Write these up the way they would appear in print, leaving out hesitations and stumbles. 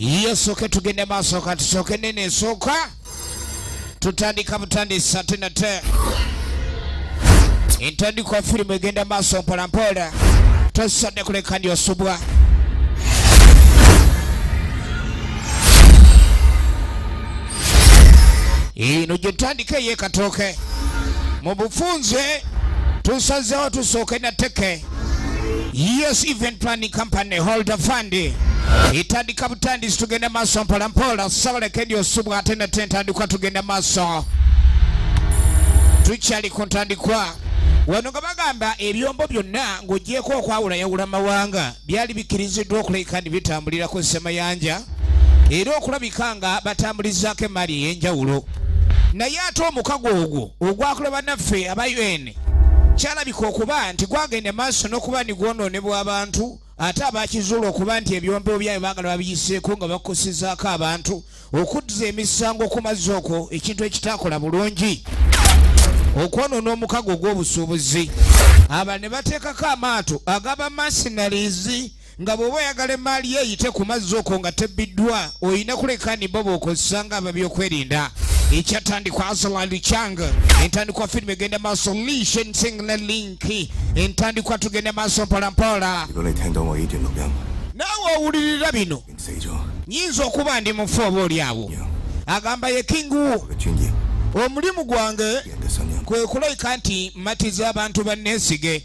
Yesoke tugende maaso kati soke nene soka tutandika butandisa tenate intandikwa firimu egenda maaso mpolampola tosadde kulekani osubwa ino gyetandika ye katoke mu bufunze tusazewo tusooke na teke. Yes, event planning company holder fund itandika butandisi tugenda maaso mpolampola sabalekeni osubwa ate nate ntandikwa tugenda maaso tukyali ku ntandikwa. Wano nga bagamba ebyombo byonna ng'ogyeko okwawula yawula mawanga byali bikiriziddwa okulabika nti bitambulira ku ssemayanja era okulabika nga batambulizaako emaali ey'enjawulo. Naye ate omukago ogwo ogwakola bannaffe aba UN kyalabika okuba nti gwagenda maaso n'okuba ni gwonoonebwa abantu ate abakizuula okuba nti ebyombo byabwe baagala babiyiseeko nga bakosizaako abantu okuddiza emisango ku mazzi okwo ekintu ekitaakola bulungi okwonoona omukago ogw'obusuubuzi. Aba ne bateekako amaato agaba mercenaries nga bw'oba oyagala emaali ye eyite ku mazzi okwo nga tebbiddwa olina kuleka ni bo b'okozesanga ababyokwerinda. Ekyatandikwa Azalali Changa entandikwa firimu egenda maaso Lishen Singla Linki entandikwa tugenda maaso mpolampola. Naawe owulirira bino nyinza okuba ndi mufu oba oli awo. Agamba ye kingu omulimu gwange kwe kulabika nti mmatiza abantu banneesige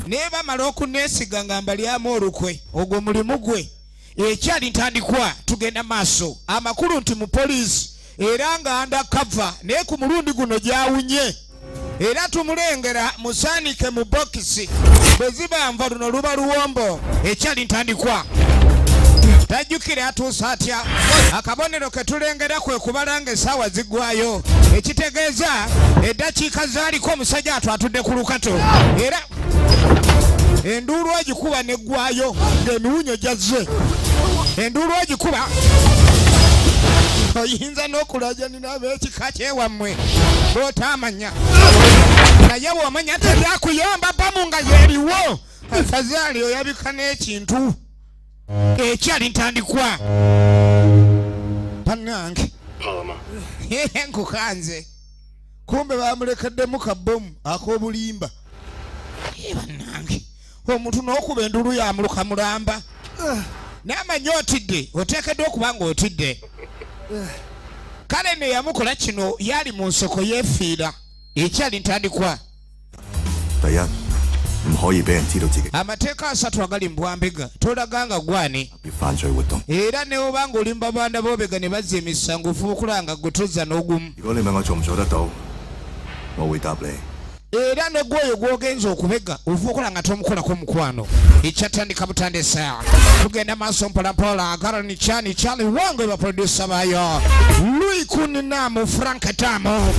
naye bamala okunneesiga nga mbalyamu olukwe ogwo mulimu gwe. Ekyali ntandikwa tugenda maaso amakulu nti mu poliisi era nga undercover naye ku mulundi guno gyawunye era tumulengera musaanike mu bokisi bwe ziba nva luno luba luwombo. Ekyali ntandikwa tajjukire atuusa atya akabonero ke tulengera kwe kubalanga essaawa ziggwayo ekitegeeza eddakiika zaaliko omusajja atwatudde ku lukato era enduulu ogikuba neggwayo ng'emiwunyo gyazze enduulu ogikuba oyinza n'okulajanira ab'ekika kyewammwe b'otaamanya naye bw'omanya teryakuyamba bamu nga yeeriwo afazaali oyabika n'ekintu. Ekyali ntandikwa bannange nkukanze kumbe bamulekeddemu kabbomu ak'obulimba. Bannange omuntu n'okuba endulu yamuluka mulamba n'amanya otidde oteekeddwa okuba nga otidde. Kale ne yamukola kino yali mu nsoko yeefiira. Ekyali ntandikwa amateeka 3 agali mu bwambega tolaganga gwani era ne oba ng'oli mu babanda boobega ne bazza emisango ofuba okulanga gwe tozza n'ogumu era ne gwoyo gw'ogenza okubega ofuba okulanga tomukolako mukwano. Ekyatandika butandisa tugenda maaso mpolampola agarani chani chali wange baproducer bayo Louis Kuninamu Frank Tamo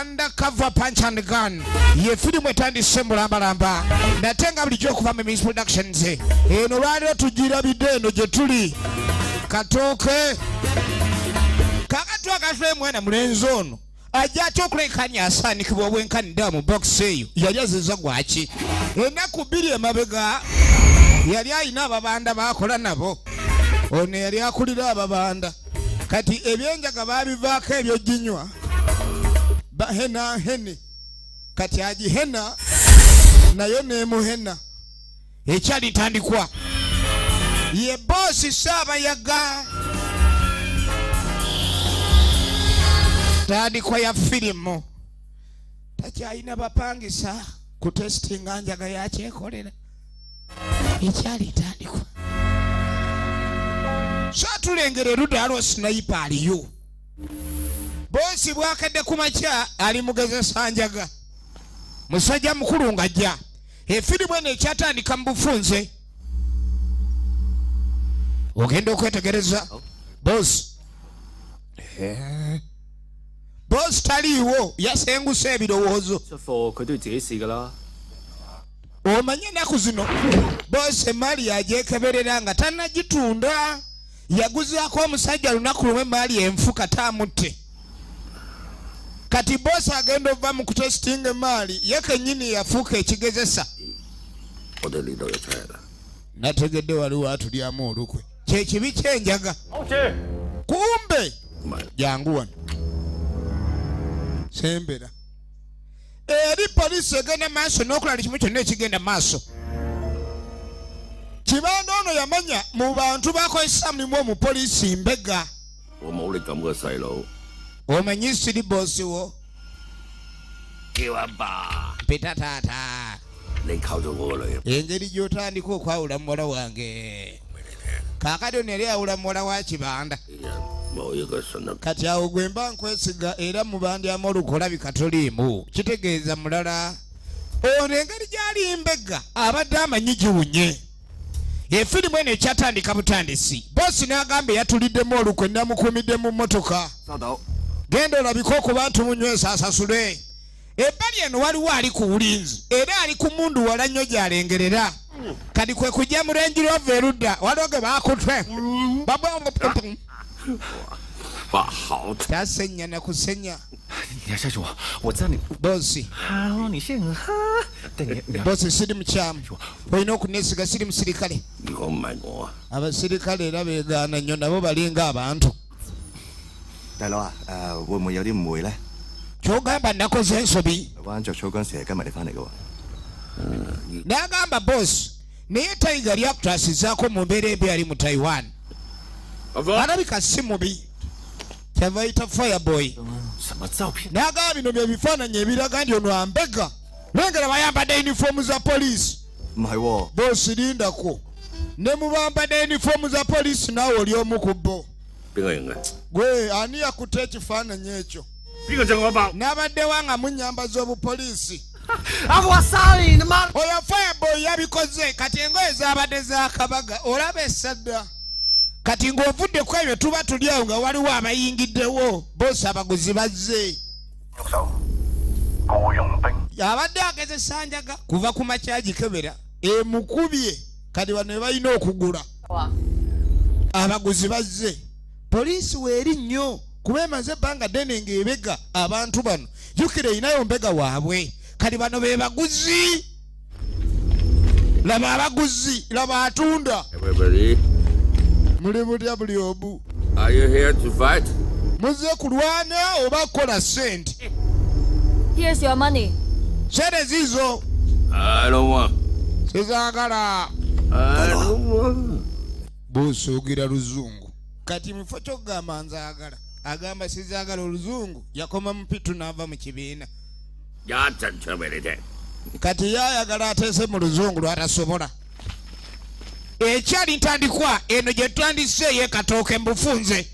undercover punch and gun ye firimu etandise mulambalamba natenga bulijjo okuva mu Miss Productions eno lwaliro tugirabidde eno gye tuli katooke kakatwa akafule mwana mulenzi ono ajja atya okulekanya asaanikibwa obwenkanidda mu box eyo yali aziza gwaki ennaku 2 emabega yali alina ababanda bakola nabo ono yali akulira ababanda kati ebyenjaga babivaako ebyoginywa bahena hene kati agihena nayo nemuhena. Ekyali ntandikwa ye boosi Saabayaga tandikwa ya firimu takyalina bapangisa ku testinga njaga yakyekolera. Ekyali ntandikwa so tulengera erudda alwo sniper aliyo boosi bwakedde ku makya ali mugezesa njaga musajja mukulu ng'ajja. Efirimu eno ekyatandika mu bufunze ogenda okwetegereza boosi boosi taliiwo yasenguse ebirowoozo omanye ennaku zino boosi emaali yagyekeberera nga tannagitunda yaguzaako omusajja lunaku lumu emaali enfuka taamutte. Kati boosi agenda ova mu kutesitinga emaali ye kennyini yafuuka ekigezesa nategedde waliwo atulyamu olukwe Chekibi kyenjaga. Kumbe jangu wano sembera eri poliisi egenda maaso n'okulala kimu kyonna ekigenda maaso. Kibanda ono yamanya mu bantu bakozesa mulimu omupoliisi Mbega. Omanyi siri boosi wo mpita taata engeri gy'otandika okwawula muwala wange kaakati ono eri awula muwala wa Kibanda. Kati awo gwe mba nkwesiga era mu bandyamu olukolabika toliimu kitegeeza mulala ono engeri gy'ali Mbega abadde amanyi giwunye. Efirimu eno ekyatandika butandisi boosi n'agamba yatuliddemu olukwe namukuumidde mu mmotoka. Genda olabike okuba ntumunywesa asasule. Ebbali eno waliwo ali ku bulinzi era ali ku mundu wala nnyo gy'alengerera. Kati kwe kujja mu Range Rover erudda waliwo ge baakutwe. Tasenya na kusenya. Bosi. Bosi siri mukyamu. Olina okunesiga siri musirikale. Abasirikale era beegaana nnyo nabo balinga abantu. Kyogamba nakoze ensobi. N'agamba bosi naye Tiger lyakutwasizaako mu mbeera embi ali mu Taiwan. Alabika si mubi. Kyava yita Fireboy. N'agamba bino bye bifaananyi ebiraga nti ono Mbega. Lengera bayambadde yunifoomu za poliisi. Bosi lindako. Ne mubambadde yunifoomu za poliisi naawe oli omu ku bo. Gwe ani yakutte ekifaananyi ekyo? N'abadde wanga mu nnyamba z'obupoliisi. Oyo Fireboy yabikoze kati engoye zaabadde za kabaga olaba esadda. Kati ng'ovudde ku ebyo tuba tuli awo nga waliwo abayingiddewo boosi abaguzi bazze. Abadde agezesa njaga kuva ku makya gikebera emukubye kati bano ne balina okugula. Abaguzi bazze. Poliisi weeri nnyo kuba emaze ebbanga ddene ng'ebega abantu bano. Jjukira erinayo Mbega waabwe. Kati bano be baguzi. Laba abaguzi, laba atunda. Muli mutya buli omu? Are you here to fight? Muze kulwana oba kukola ssente? Here's your money. Sente zizo. I don't want. Sizagala. I don't want. Busuugira luzungu. Kati mufo kyogamba nzaagala. Agamba sizagala oluzungu yakoma mupitu n'ava mu kibiina. Kati yayagala ateese mu luzungu lwatasobola. Ekyali ntandikwa eno gye tutandise y'ekatooke mbufunze.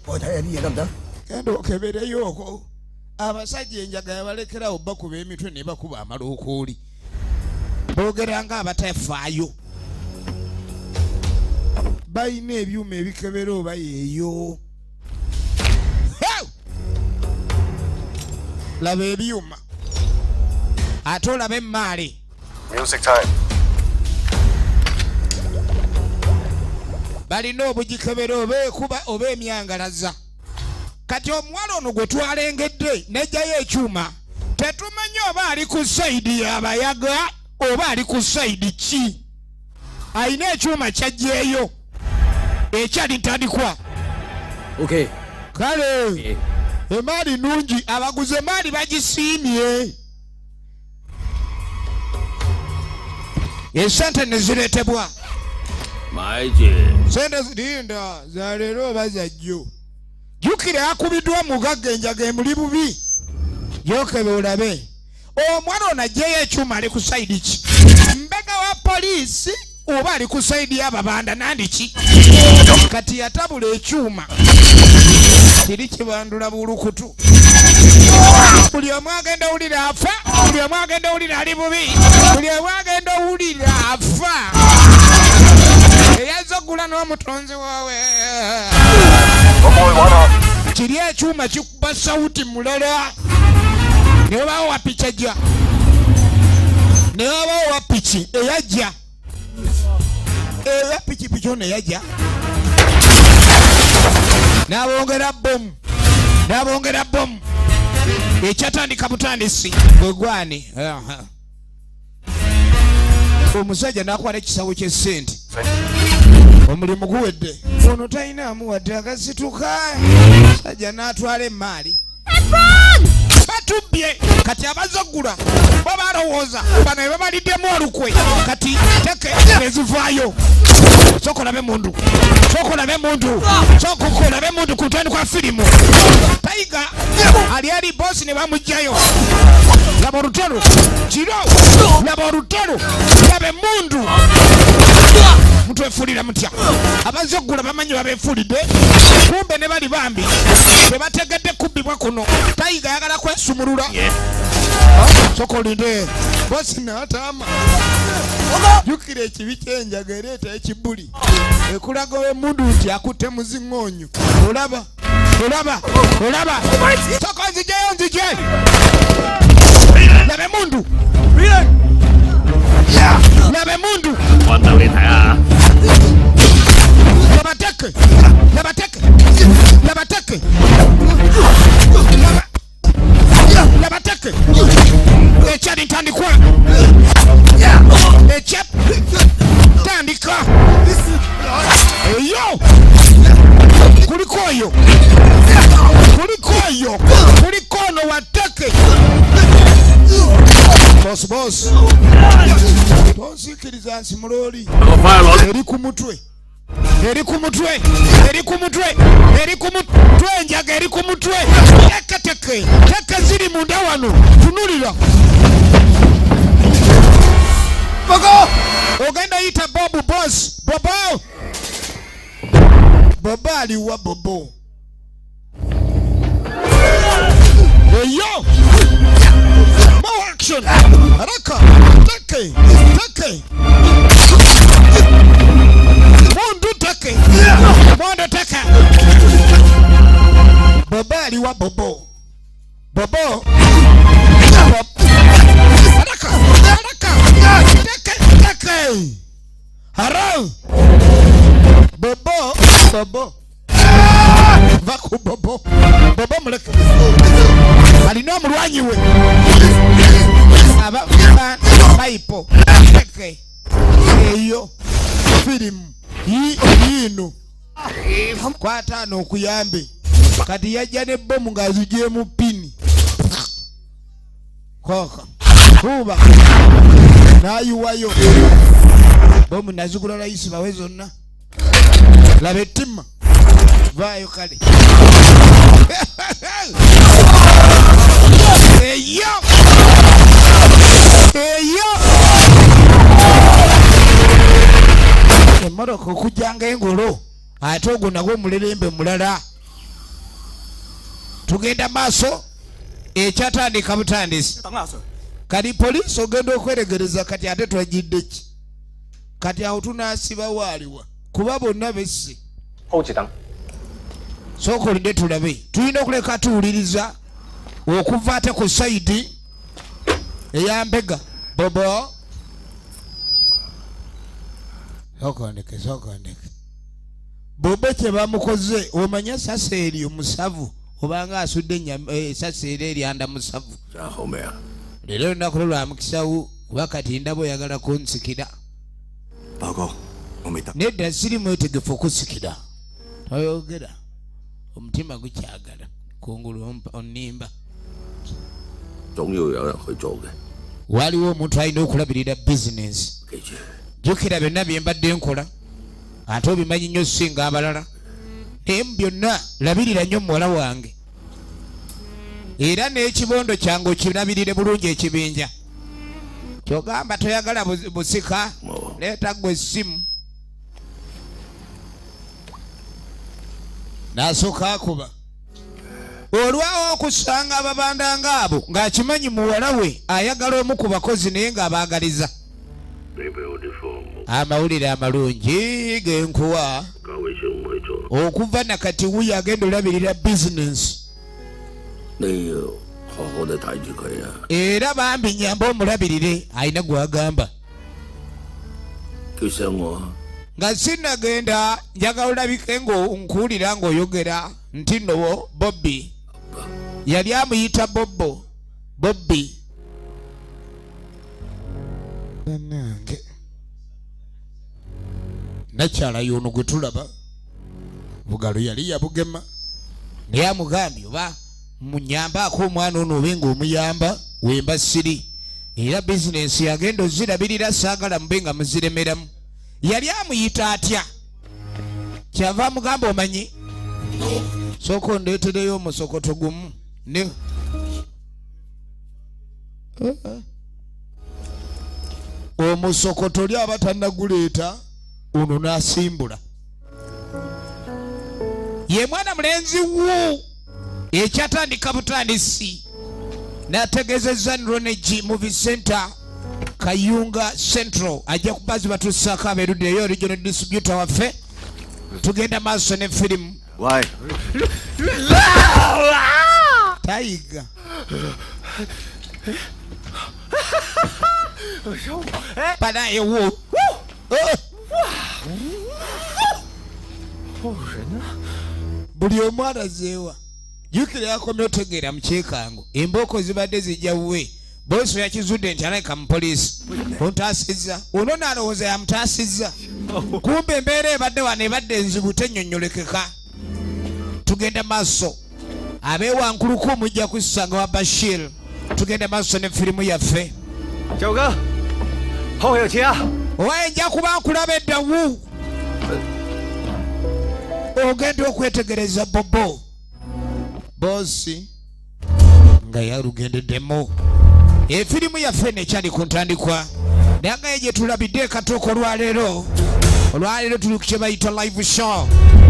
Genda okebereyo okwo. Abasajja enjaga yabalekerawo bakuba emitwe ne bakuba amalookooli. Boogera nga abatafaayo. Bayina ebyuma ebikebera oba yeeyo. Laba ebyuma. Ate olaba emmaali. Music time. Balina obugikebera oba ekuba oba emyangalaza. Kati omuwala ono gwe twalengedde nejjayo ekyuma tetumanyi oba ali ku sayidi y'abayaga oba ali ku sayidi ki. Alina ekyuma kyajjeeyo ekyali ntandikwa. Okay. Kale emaali nungi abaguze emaali bagisiimye. Esente ne zireetebwa. Sente zirinda za leero oba za jjo. Jjukira akubiddwa mugagga enjaga emuli bubi. Yokebe olabe. Omwana ono ajjeyo ekyuma ali ku sayidi ki? Mbega wa poliisi oba ali ku sayidi y'ababanda nandi ki? Kati yatabula ekyuma. Kiri kibandula bulukutu. Buli omu agenda owulira afa. Buli omu agenda owulira ali bubi. Buli omu agenda owulira afa. Eyazza ogula n'omutonzi waawe. Kiri ekyuma kikuba sawuti mulala. Ne wabaawo wa piki ajja. Ne wabaawo wa piki eyajja. Eya pikipiki ono eyajja. N'abongera bomu. N'abongera bomu. Ekyatandika butandisi gwe gwani. Omusajja n'akwala ekisawo ky'essente. omulimu guwedde ono talina amuwadde agasituka sajja n'atwala emmali batubbye kati abazoggula bo balowooza bano be babaliddemu olukwe kati teke ezivaayo sokolabe mundu ku ntani kwa firimu Taiga ali bosi ne bamugjayo laba olutalo kiro laba olutalo laba emundu mutwefuulira mutya abazoggula bamanyi babeefuulidde kumbe ne bali bambi tebategedde kubbibwa kuno Taiga ayagala kwesumulula sokolinde bosi n'ataama jukira ekibi kyenjaga ereeta ekibuli ekulaga emundu nti akutte muziŋŋoonyo olaba soko nzije labe mundu labateke ekyali ntandikwa ekyap tandika eyo kulikoyo ono wateke boss tonsikiriza nsimuloli eri ku mutwe enjaga eri ku mutwe teke ziri munda wano tunulira ogenda yita bobu boss bobo aliwa bobo eyo more action haraka teke mundu teke bobo aliwa bobo haraka teke haro bobo vaku bobo muleke alina omulwanyi we baipo teke eyo firimu yino kwataano okuyambe kati yajja nebbomu ng'azigyemu pini koka kuba n'ayiwayo bomu nazigula layisi bawe zonna laba ettima vaayo kale eyo emmotoka okujjanga engolo ate ogwo nagwo omulerembe mulala tugenda maaso ekyatandika butandisi kati poliisi ogenda okweregereza kati ate twajidde ki kati awo tunaasiba waaliwa kuba bonna besse sookolidde tulabe tulina okuleka tuwuliriza okuva ate ku sayidi eyambega bobo sokondeke bobo kye bamukoze omanya sasa eri omusavu obanga asudde sasa eri eryanda musavu leero olunaku lwa mukisawo kuba kati ndaba oyagala kunsikira nedda siri mwetegefu okusikira toyogera omutima gukyagala kungulu onimba waliwo omuntu alina okulabirira bizinesi jukira byonna byembadde nkola ate obimanyi nnyo singa abalala naye mu byonna labirira nnyo muwala wange era n'ekibondo kyange okirabirire bulungi ekibinja kyogamba toyagala busika leeta gwe essimu n'asooka akuba olwawo okusanga ababanda ng'abo ng'akimanyi muwala we ayagala omu ku bakozi naye ng'abaagaliza amawulire amalungi genkuwa okuva nakati wuyo agenda olabirira bizinesi era bambi nyamba omulabirire alina gwagamba nga sinagenda njagala olabike nkuwulira ng'oyogera nti nno Bobby yali amuyita Bobby nakyala yono gwe tulaba bugalo yali yabugema naye amugambye oba munyambaako omwana ono obenga omuyamba wemba siri era bizinensi yagenda ozirabirira saagala mube nga muziremeramu yali amuyita atya kyava amugamba omanyi sooka ondeetereyo omusokoto gumu ne omusokoto oli aba tannaguleeta ono n'asimbula ye mwana mulenzi wu ekyatandika butandisi n'ategeezezza Nronegi Movie Center Kayunga Central ajja kubazi batusaako abeeruddeyo regional distributor waffe tugenda maaso ne firimu tayiga panaye wo buli omu alazeewa jukira yakomye otegeera mukyekango embooko zibadde zijja wuwe boosi yakizudde nti alayika mu poliisi ontaasizza ono n'alowooza yamutaasizza kumbe embeera ebadde wano ebadde enzibu tennyonnyolekeka tugenda maaso abeewankuluku mujja kusanga wa Bashir tugenda maaso ne firimu yaffe owaye nja kuba nkulaba eddawu ogenda okwetegereza bobo boosi nga yalugendeddemu efirimu yaffe nekyali ku ntandikwa naye nga ye gye tulabidde ekatuuko olwaleero tuli ku kye bayita live show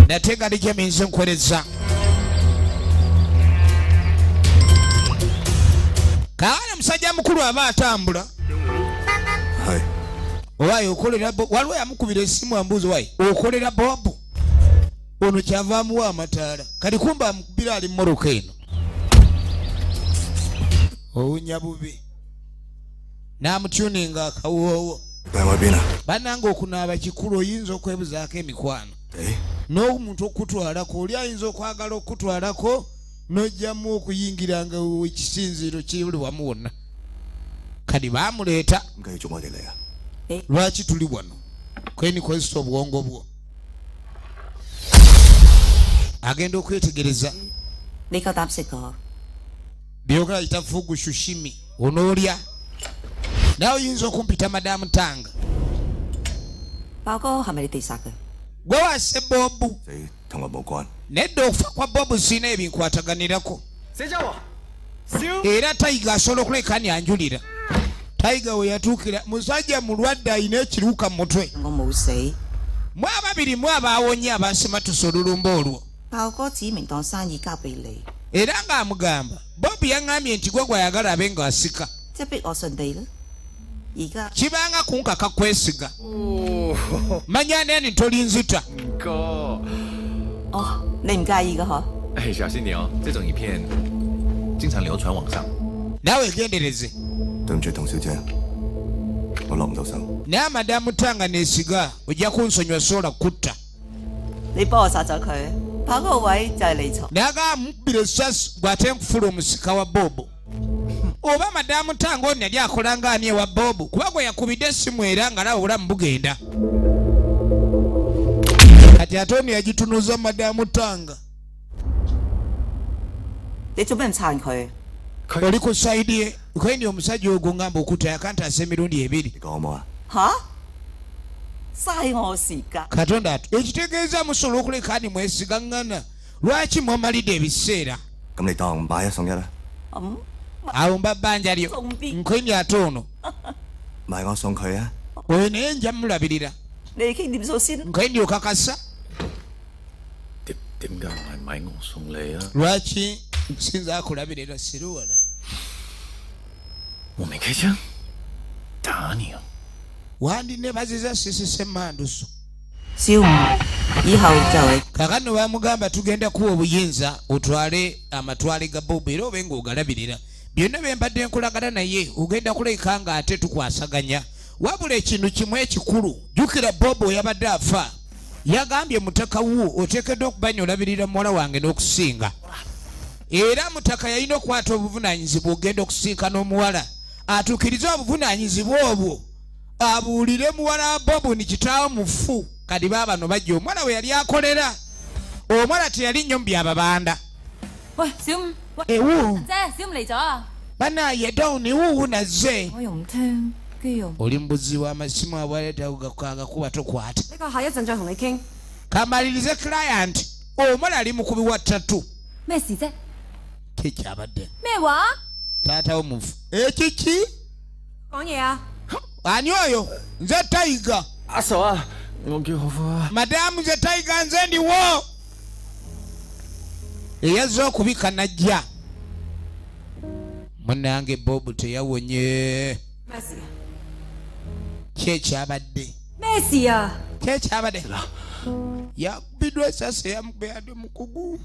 nate nga lijeminze nkwereza kaana musajja mukulu aba atambula owaye okolera waliwo yamukubira essimu ambuuzi waye okolera bobu ono kyavaamuwa amataala kati kumba amukubira ali mmoroka eno owunya bubi n'amutyuninga akawoowo bannanga okunaaba kikulu oyinza okwebuzaako emikwano n'omuntu okutwalako oli ayinza okwagala okutwalako n'ojjamu okuyingiranga ekisinziiro kiri wamu wonna kati baamuleeta lwaki tuli wano kwenikozesa obwongo bwo agenda okwetegereza byogala yita fugu shushimi onoolya nawe oyinza okumpita madamu Tanga gwe wase bobu nedda okufa kwa bobu siina ebinkwataganirako era tayiga asobola okuleka nyanjulira tayiga we yatuukira musajja mulwadde ayina ekiruuka mu mutwe mu ababiri mu abaawonye abansimatusa olulumba olwo era ng'amugamba bobu yaŋŋambye nti gwe gwayagala abe ng'asika kibanga kunkaka kwesiga manya neni tolinzita nawe gendereze naye madamu Tanga nesiga ojja kunsonyiwa sola kutta naga mukubira essasi bw'ate nkufula omusika wa bobo oba madamu Tanga ono yali akolanga ani ewa bobo kuba gwe yakubidde essimu era nga lawe obulamu bugenda kati ate ono yagitunuza madamu Tanga oli ku sayidi ye kwendi omusajja ogwo ngamba okutta yakantaasa emirundi ebiri katonda ekitegeeza musobola okuleka ani mwesigaŋŋana lwaki mwamalidde ebiseera awo mba bbanja lyo nkwendi ate ono oyo naye nja mulabirira nkwendi okakasa lwaki sinza akulabirira siruwala wandinebaziza sisisemanduso kakano bamugamba tugenda kuwa obuyinza otwale amatwale ga bobu era obe ng'ogalabirira byonna bembadde nkolagana naye ogenda kuleka nga ate tukwasaganya wabula ekintu kimu ekikulu jjukira bobu yabadde afa yagambye mutaka wo oteekeddwa okubanya olabirira muwala wange n'okusinga era mutaka yalina okukwata obuvunaanyizibwa ogenda okusinkana omuwala atuukirize obuvunaanyizibwa obwo abuulire muwala wa bobu ni kitaawo mufu kadi baabano bajja omwana we yali akolera omwana teyali nnyo mu byababanda 喂，小五，喂， ewu 姐，小五嚟咗啊！ banaye dawuni wuwu nazze 我又唔聽，跟住又 oli mbuzi w'amasimu abwaletaagakuba tokwata 呢個下一陣再同你傾。 kamalirize client omwana ali mukubi wa ttatu 咩事啫？ kekyabadde 咩話？ taatawo mufu ekiki 講嘢啊！ ani oyo nze tayiga 阿嫂啊，我叫何夫啊。 madamu nze tayiga nze ndiwo eyazze okubika najja munnange bobu teyawonye 咩事啊？ kyekyabadde 咩事啊？ kyekyabadde yakubiddwa esasi eyamugbeadde mukugu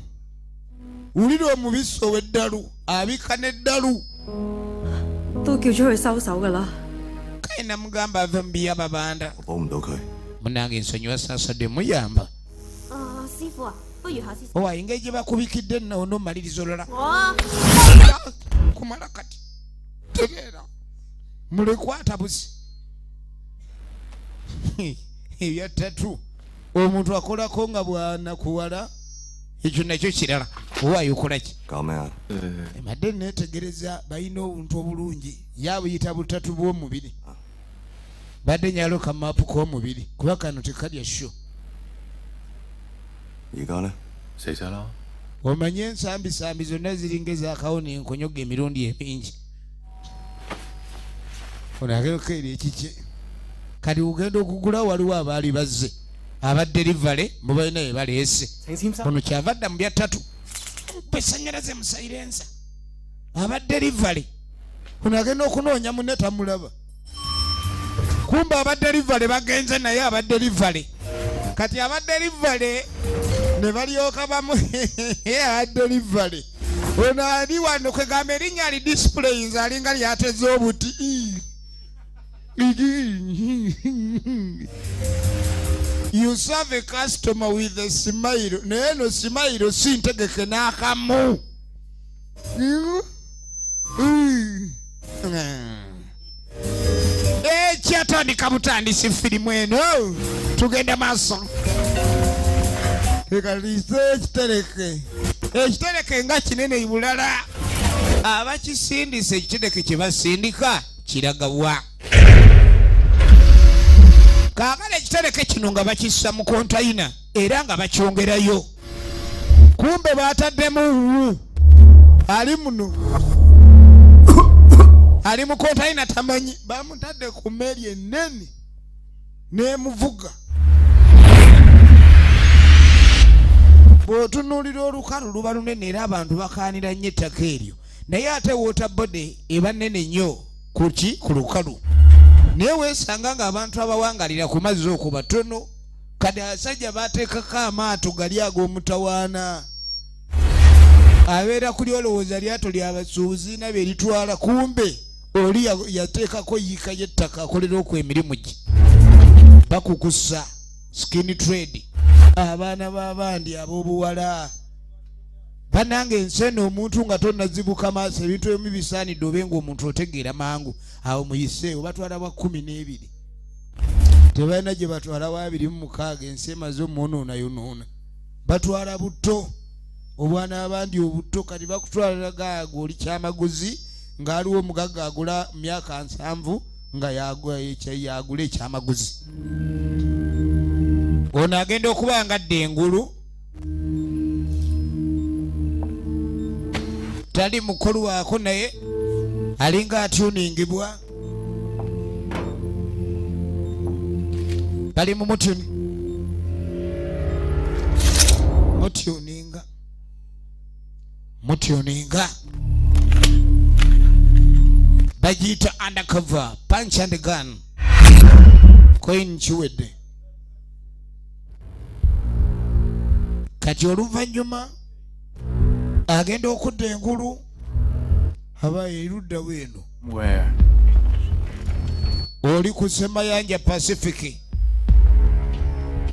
wulira omubisi ow'eddalu abika n'eddalu 都叫咗佢收手㗎啦。 kale namugamba ave mu byababanda 我幫唔到佢。 munnange ensonyiwa saasadde muyamba 師傅啊，不如下次 owa engeri gye bakubikidde nno onomaliriza olala 我啊。 kumala kati tegeera mulekwata busi ebya ttatu omuntu akolako nga bwanakuwala ekyo nakyo kirala owaayo okolaki 搞咩啊？ emadde neetegereza balina obuntu obulungi yabuyita butatu bw'omubiri badde nyalo kamaapu k'omubiri kuba kano tekalya sho 而家呢？ 死晒啦！ omanye ensambisambi zonna ziringa ezakawona enkonyoga emirundi emingi onagereko eri ekike kati ugenda okugula waliwo abaali bazze abaderivale mubalina bye baleese ono kyava dda mu bya ttatu pesanyalaze musairenza abaderivale ono agenda okunoonya munne tamulaba kumba abaderivale bagenze naye abaderivale kati abaderivale ne balyoka bamu abaderivale ono ali wano kwegamba erinnya ali displays alinga lyateze obuti you serve a customer with a smile naye no smile si ntegeke n'akamu ekyatandika butandisi firimu eno tugenda maaso ekaliise ekitereke nga kinene ibulala abakisindisa ekitereke kye basindika kiragawa kaakale ekitereke kino nga bakissa mu kontayina era nga bakyongerayo kumbe baataddemu wuwu ali muno ali mu kontayina tamanyi bamutadde ku mmeri ennene n'emuvuga bw'otunuulira olukalu luba lunene era abantu bakaanira nnyo ettaka eryo naye ate wootabode eba nnene nnyo kuki ku lukalu naye weesanga ng'abantu abawangalira ku mazzi okwo batono kati abasajja baateekako amaato gali ag'omutawaana abeera kuli olowooza lyato lyabasuubuzi nabye eritwala kumbe oli yateekako yiika y'ettaka akolera okwo emirimu gye bakukusa skin trade abaana b'abandi ab'obuwala banange ensi eno omuntu nga tonnazibuka maaso ebintu ebimu bisaanidde obe ng'omuntu otegeera mangu awo muyiseewo batwala bwa 12 tebalina gye batwala 26 ensi emaze omwonoonayonona batwala buto obwana abandi obuto kati bakutwalira gaago oli kyamaguzi ng'aliwo omugagga agula myaka 7 nga yagula ekyamaguzi ono agenda okuba ngadde engulu tali mukulu waako naye alinga atuningibwa bali mu mutuninga bagiyita undercover punch and gun coin kiwedde kati oluvannyuma agenda okudda engulu aba erudda weeno oli ku Semayanja Pacific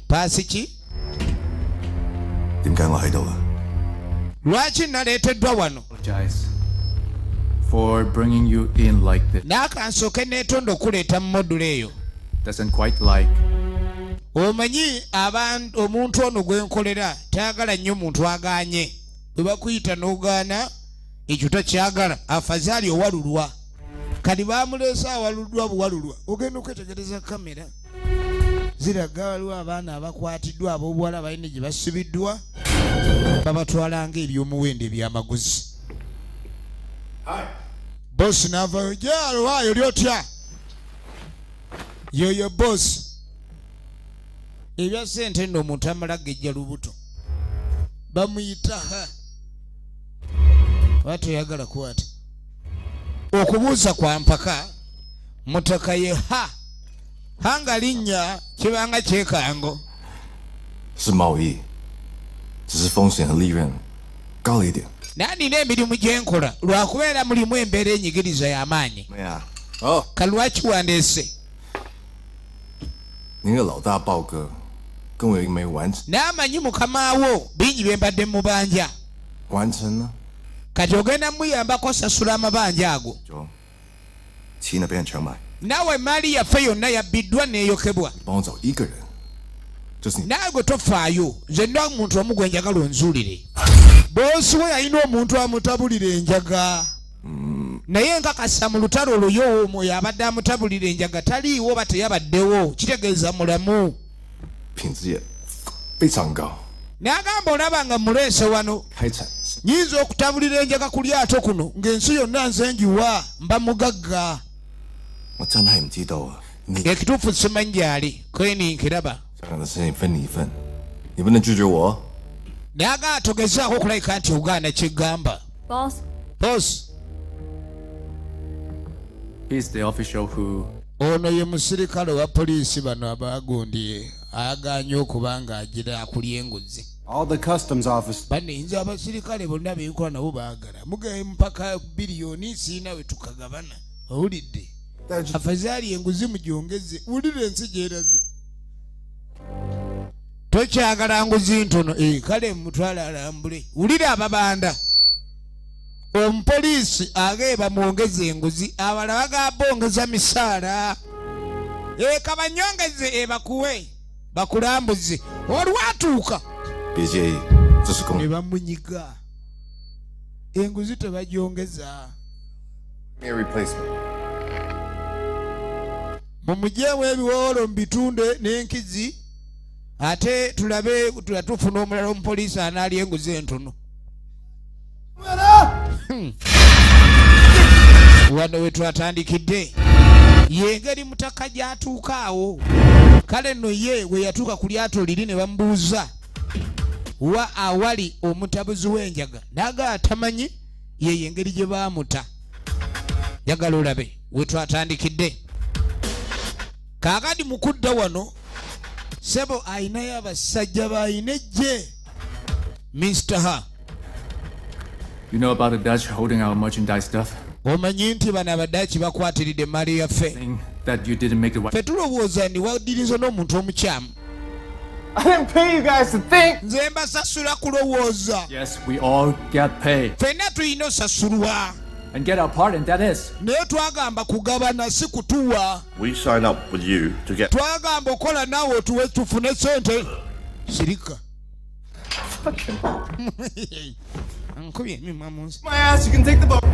pasiki 點解我喺度啊？ lwaki naleeteddwa wano for bringing you in like this. n'akansooke neetonda okuleeta mu module eyo 'Doesn't quite like omanyi omuntu ono gwenkolera tayagala nnyo muntu aganye bwe bakuyita n'ogaana ekyo takyagala afazaali owalulwa kati baamuleesa awalulwa buwalulwa ogenda okwetegereza kamera ziraga waliwo abaana abakwatiddwa ab'obuwala balina gye basibiddwa babatwala ng'ebyomuwendo ebyamaguzi bosi n'avayo gyalwayo lyotya yoyo bosi ebya ssente nno omuntu amala gejja lubuto bamuyita ha batoyagala kwata okubuuza kwa mpaka mutaka ye ha hanga linnya kibanga kyekango 是贸易，只是风险和利润高了一点。 nandina emirimu gye nkola lwakubeera mulimu embeera enyigiriza y'amaanyi 没啊，哦， kalwaki wandeese 您的老大豹哥跟我没完成， n'amanyi mukama wo bingi bye mbadde mubanja 完成了 kati ogenda muyambako sasula amabanja ago 就齐那边全买， naawe emaali yaffe yonna yabbiddwa n'eyokebwa 帮我找一个人，就是你。 naawe gwe tofaayo nzenna omuntu omu gwe njagala onzuulire boosi we yalina omuntu amutabulira enjaga naye nkakasa mu lutalo olwo yo omwoyo abadde amutabulira enjaga taliiwo oba teyabaddewo kitegeeza mulamu 品质也非常高， n'agamba olaba nga muleese wano 开采 nyinza okutabulira enjaga ku lyato kuno ng'ensi yonna nze njiwa mba mugagga 我真係唔知道啊！你 ekituufu simanyi gyali kweni nkiraba 香港的事情分你一份，你不能拒绝我哦。 n'agamba togezaako okulabika nti ogaana kigamba Boss， bosi He's the official who ono ye musirikale wa poliisi bano abagondye ayaganye okuba nga agira akulya enguzi All the customs office. banenze abasirikale bonna benkola nabo baagala mugaye mpaka biliyoni siina we tukagabana owulidde afazaali enguzi mugyongeze wulire ensi gyeraze tokyagala nguzi ntono kale mutwale alambule wulire ababanda omupoliisi ageeba mwongeza enguzi abalala bagamba ongeza misaala kabanyongeze ebakuwe bakulambuze olwatuuka 别介意，这是公 ne bamunyiga enguzi tebagyongeza a replacement。 mumujeemu ebiwoolo mubitunde n'enkizi ate tulabe tufuna omulala omupoliisi anaalya enguzi entono wano we twatandikidde yengeri mutaka gy'atuuka awo kale nno ye we yatuuka ku lyato liri ne bamubuuza wa awali omutabuzi w'enjaga naga atamanyi ye yengeri gye baamuta yagala olabe we twatandikidde kaakati mukudda wano sebo ayinayo abasajja baayina ejje Mr. Ha. you know about the Dutch holding our merchandise stuff, omanyi nti bano abaddaaki bakwatiridde emaali yaffe saying that you didn't make the right. ffe tulowooza ndi waddiriza n'omuntu omukyamu I didn't pay you guys to think. nze mbasasula kulowooza Yes, we all get paid ffenna tulina osasulwa and get our part, and that is naye twagamba kugabana si kutuwa We sign up with you to get twagamba okola naawe otuwe tufune sente sirika ankubye emimwa mu nsi My ass, you can take the boat.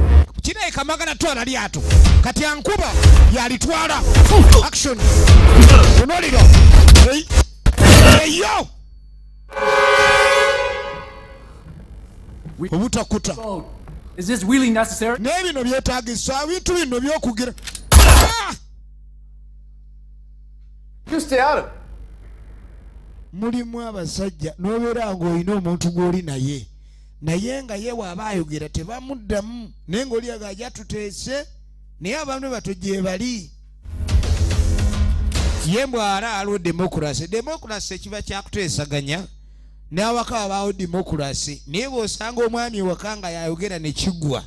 kinaye kamagana twala lyato kati ankuba yalitwala action tunoliro eyo obutakuta oh, is this really necessary? n'ebino byetaagisa bintu bino byokugira You stay out of it. mulimu abasajja n'obeera ng'olina omuntu gw'oli naye nga ye waaba ayogera tebamuddamu naye ng'oli agajja tuteese naye abamu bato gye bali ye mbwala aliwo demokurasi ekiba kyakuteesaganya n'awaka wabaawo demokurasi naye bw'osanga omwami ewaka nga yayogera ne kigwa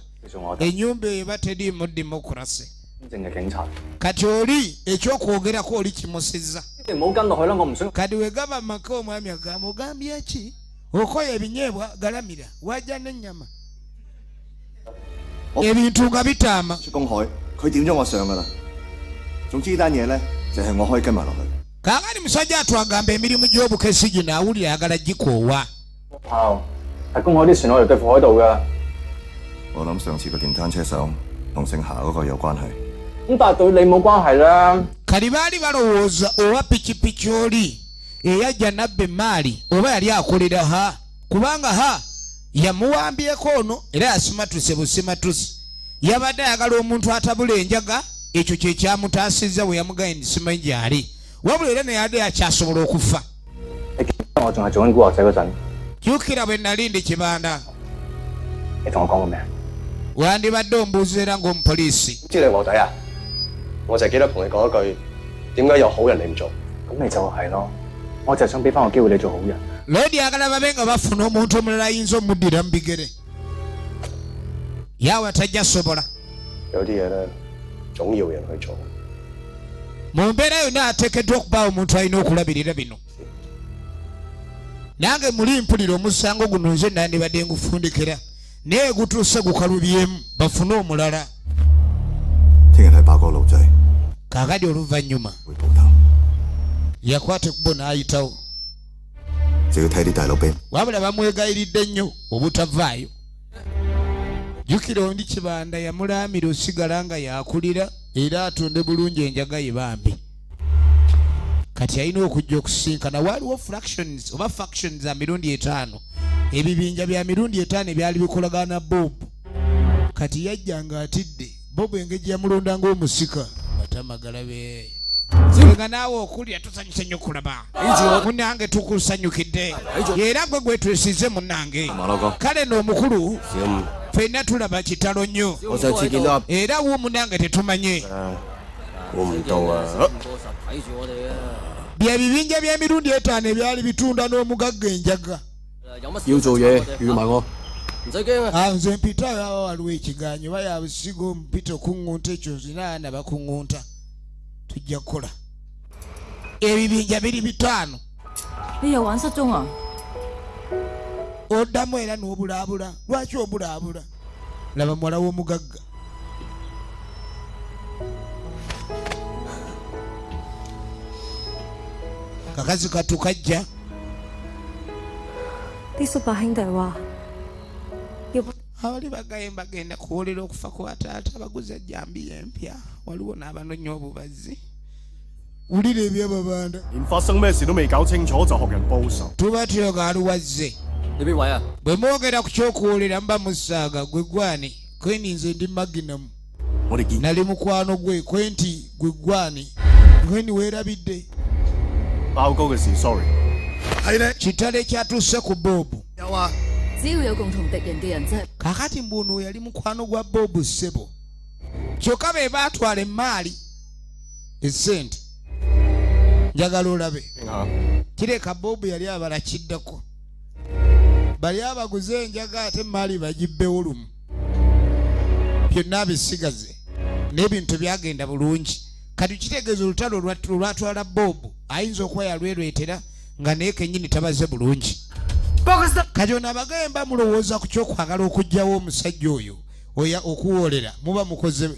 ennyumba eyo eba teriimu demokurasi kati oli ekyokwogerako oli kimusizza kati wegaba maka omwami agamba ogambye ki okoya ebinyeebwa galamira wajja n'ennyama ebintu nga bitaama 出公海，佢點咗我上噶啦。總之呢單嘢咧，就係我可以跟埋落去。Kaagani musajja atwagamba emirimu gy'obukesi gino awulira ayagala gikoowa. 係公海啲船我哋對付海盜㗎。我諗上次個電單車手同姓夏嗰個有關係。咁但係對你冇關係啦。Kali baali balowooza owa pikipiki oli eyajja nabba emmaali oba yali akolera ha kubanga ha yamuwambyeko ono era yasimatuse busimatuse yabadde ayagala omuntu atabula enjaga ekyo kye kyamutaasizza bwe yamuganye ndisimanyi gy'ali wabula era neyadde yakyasobola okufa. 我仲係做緊古惑仔嗰陣， jjukira bwe nalindi kibanda 你同我講過咩？ wandibadde ombuuza era ng'omupoliisi. 知你鑊仔啊！我就記得同你講一句，點解有好人你唔做？咁你就係咯，我就係想俾翻個機會你做好人。 Lodi agala babe nga bafuna omuntu omulala ayinza omuddira mu bigere. Yaawe tajja sobola. 有啲嘢咧，總要人去做。 Mu mbeera yonna ateekeddwa okubaawo omuntu alina okulabirira bino. Nange muli mpulira omusango guno nze nandibadde ngufundikira naye gutuuse gukalubyemu bafune omulala. 聽日睇爆個路仔。 Kaakati oluvannyuma 會報頭。 yakwata ekkubo n'ayitawo. 就要睇啲大佬俾。 Wabula bamwegayiridde nnyo obutavaayo. Jjukira ondi kibanda yamulaamira osigala nga yakulira era atunde bulungi enjaga ye bambi. Kati alina okujja okusinkana waaliwo fractions oba factions za mirundi 5. Ebibinja bya mirundi 5 ebyali bikolagana Bob. Kati yajja nga atidde Bob engeri yamulonda ng'omusika matama galabe. Nga naawe okulya tusanyuse nnyo kulaba. Munnange tukusanyukidde era gwe gwetwesize munnange. Kale n'omukulu ffenna tulaba kitalo nnyo era wo munnange tetumanye. Bya bibinja bya mirundi 5 ebyali bitunda n'omugagga enjaga. 要做嘢預埋我，唔使驚啊！ Nze mpita awo waliwo ekiganyo bayabusiga ompita okuŋŋunta ekyo zina na bakuŋŋunta tujja kukola. Ebibinja biri 5. 你又玩失蹤啊？ Oddamu era n'obulaabula. Lwaki obulaabula? Laba muwala w'omugagga. Kakazi katu kajja. 啲叔伯兄弟話要 Abali bagaye bagenda kuwolera okufa kwa taata baguza jambiya empya waliwo n'abanonya obubazzi. Wulira eby'ababanda. 連發生咩事都未搞清楚就學人報仇。 Tuba tuyogala wazze. 你邊位啊？ Bwe mwogera ku ky'okuwolera mba musaaga gwe gwani kweni nze ndi maginamu. 我哋見 Nali mukwano gwe kwenti gwe gwani kweni weerabidde. 爆高嘅事 ，sorry。係咧， Kitale kyatuuse ku Bob. 有啊。 只要有共同敵人嘅人啫。 Kakati mbuno yali mukwano gwa Bob ssebo. Kyokka be baatwala emmaali essente. Njagala olabe. Kireka Bob yali abala kiddako. Bali abaguze enjaga ate emmaali bagibbewo lumu. Byonna bisigaze. N'ebintu byagenda bulungi. Kati kitegeeza olutalo olwatwala Bob ayinza okuba yalwereetera nga naye kennyini tabaze bulungi. Kati ono abagamba mulowooza ku kyokwagala okuggyawo omusajja oyo oya okuwoolera muba mukoze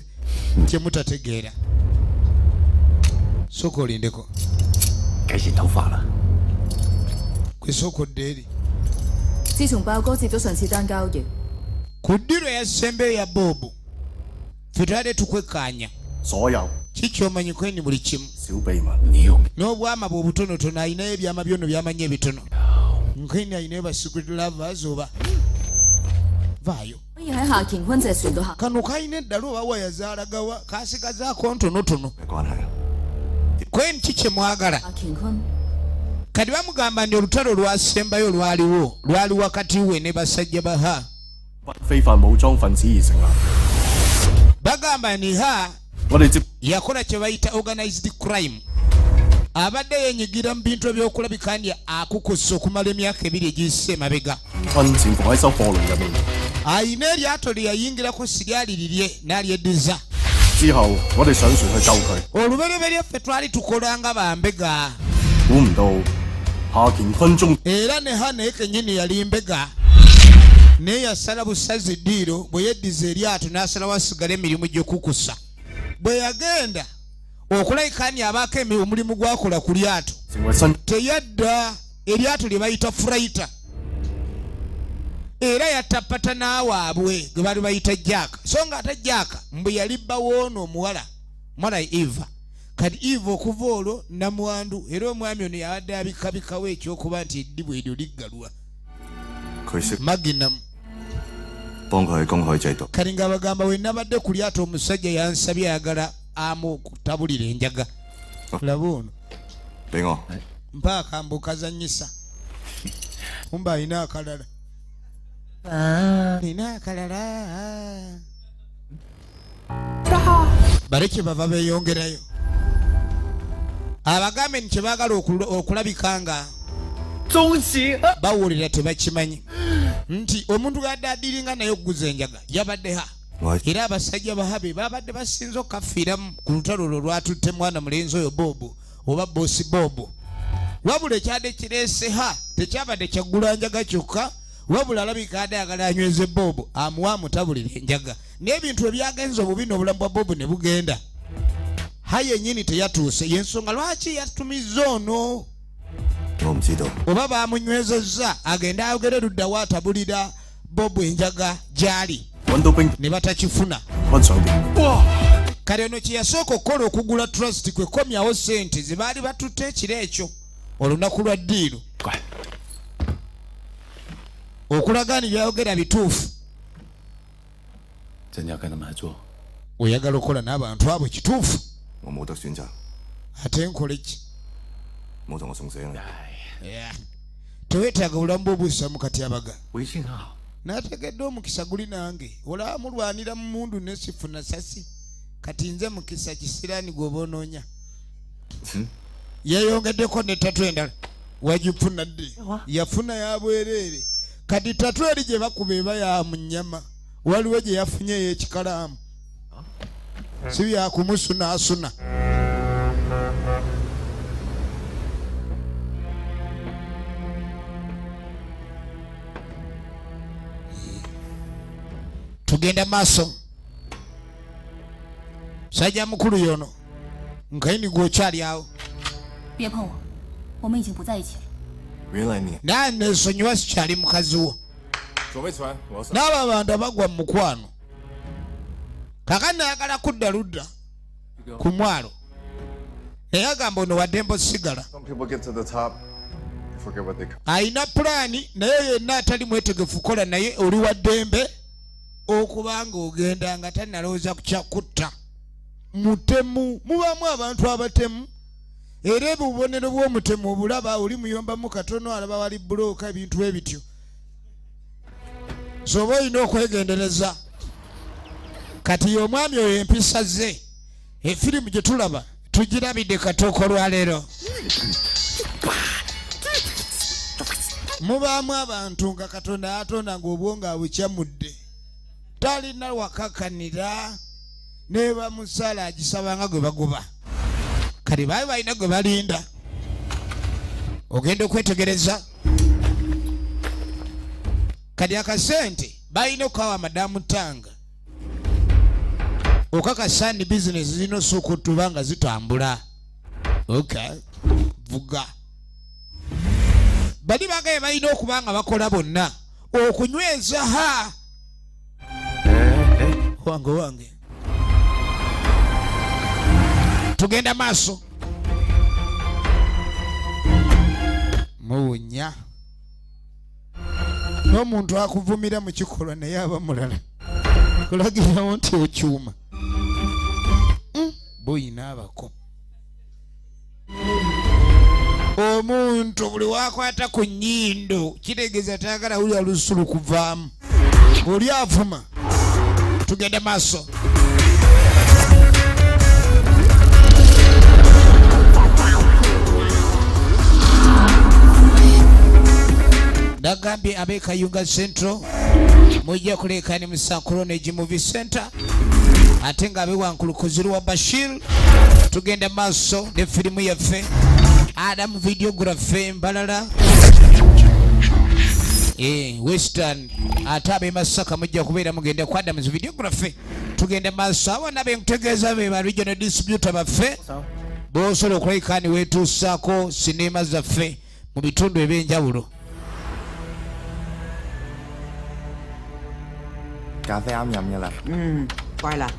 kye mutategeera. Sooka olindeko. 幾時頭髮啦？ Kwe sooka odde eri. 自從爆哥接咗上次單交易， Ku ddiro yasembeyo ya Bob ffe twali tukwekkaanya. 所有 Kiki omanyi kweni buli kimu. 小秘密。 N'obwama bwe obutonotono ayinayo ebyama byonna by'amanyi ebitono. Nkweni ayinayo ba secret lovers oba. Vaayo. 可以喺夏乾坤隻船度行。 Kano kayina eddala oba wayazaalagawa kaasigazaako ntonotono. 咩關係啊？ Kweni ki kye mwagala? 夏乾坤 Kati bamugamba nti olutalo lwasembayo lwali wakati we ne basajja baha. 非法武裝分子而成立。 Bagamba ni ha 我哋接 yakola kye bayita organized crime. Abadde yenyigira mu bintu ebyokulabika nti akukussa okumala emyaka 2 egiyise emabega. 坤潛伏喺艘貨輪入面。 Ayina eryato lye yayingirako siryali lirye n'alyeddiza. 之後我哋上船去救佢， Olubereberye ffe twali tukola nga bambega. 估唔到夏乾坤中 Era ne ha naye kennyini yali mbega. Naye yasala busazi ddiiro bwe yeddiza eryato n'asalawo asigala emirimu gy'okukusa. Bwe yagenda okulayikani abaako omulimu gwakola ku lyato teyadda eryato lye bayita freighter era yatapata n'awaabwe gwe bali bayita jaaka so nga ate jaaka mbu yali bawoono omuwala mwana Eva kati Eva okuva olwo namwandu era omwami ono yabadde abikabikawo ekyokuba nti eddibu eryo liggalwa maginamu kati nga bagamba we nabadde ku lyato omusajja yansabye ayagala amukutabulira enjaga laba ono mpaaka mbukazanyisa kumba alina akalala baleke bava beeyongerayo abagambe ni kyebaagala okulabika nga bawulira tebakimanyi nti omuntu gaddaadiringa naye okuguza enjaga yabadde ha era abasajja bahabe babadde basinza okukafiiramu ku lutalo olwo lwatutte mwana mulenzi oyo Bobo oba Bosi Bobo wabula ekyadde kireese ha tekyabadde kyaggula njaga kyokka wabula alabika adde ayagala anyweze Bobo amuwa amutabulira enjaga n'ebintu ebyagenza obubi n'obulamu bwa Bobo ne bugenda ha yennyini teyatuuse yensonga lwaki yatumiza ono oba bamunywezezza agende ayogere luddawo atabulira Bobo enjaga gyali ne batakifuna kale ono kyeyasooka okukola okugula trust kwe komyawo sente ze baali batutte ekiro ekyo olunaku lwa ddiiro okulaga ni byayogera bituufu oyagala okukola n'abantu abo kituufu ate nkole ki teweetaaga bulamu bw'obuusamu katyabaga nategedde omukisa guli nange olaba mulwanira mu mundu nesifuna sasi kati nze mukisa kisiraani gwoba onoonya yeeyongeddeko ne tatu endala wagifuna dde yafuna yabwereere kati tatu eri gye bakuba eba ya mu nnyama waliwo gye yafunyeyo ekikalaamu si byakumusunaasuna tugenda maaso sajja mukulu yono nkaini gwokyali awo naye nesonyiwa sikyali mukazi wo n'abo abantu bagwa mu mukwano kakati nayagala kudda ludda ku mwalo naye agamba ono wadde mbosigala ayina pulaani naye yenna atali mwetegefu kukola naye oli wa ddembe okubanga ogenda nga tanalowooza ku kyakutta mutemu mubamu abantu abatemu era obubonero bw'omutemu obulaba oli muyombamu katono alaba wali bulooka ebintu ebityo soba olina okwegendereza kati omwami oyo empisa ze efirimu gye tulaba tugirabidde katooko olwaleero mubaamu abantu nga katonda atonda ng'obwongo abukyamudde talina wakakanira ne bamusala agisabanga gwe bagoba kati baali balina gwe balinda ogenda okwetegereza kati akasente balina okukawa madamu Tanga okakasani bizinesi zino sooka otuba nga zitambula vuga bali bagaye balina okuba nga bakola bonna okunyweza ha wange tugenda maaso muwunya n'omuntu akuvumira mu kikolwa naye aba mulala kulagirawo nti okyuma boyina abako omuntu buli wakwata ku nnyindo kitegeeza tayagala wulya lusulu kuvaamu oli avuma tugende maaso nagambye ab'e Kayunga Central mujja kuleekani mu Sankuronegi Movie Center ate nga ab'e Wankulukuziru wa Bashir tugenda maaso ne firimu yaffe Adam Videography Mbalala Western atabe Masaka mujja kubeera mugende ku Adams videography tugende maaso abana benkutegeeza be ba regional distributor baffe b'osobola okulabika ni weetuusaako sinema zaffe mu bitundu ebyenjawulo. Cafe啱飲㗎啦。乖啦。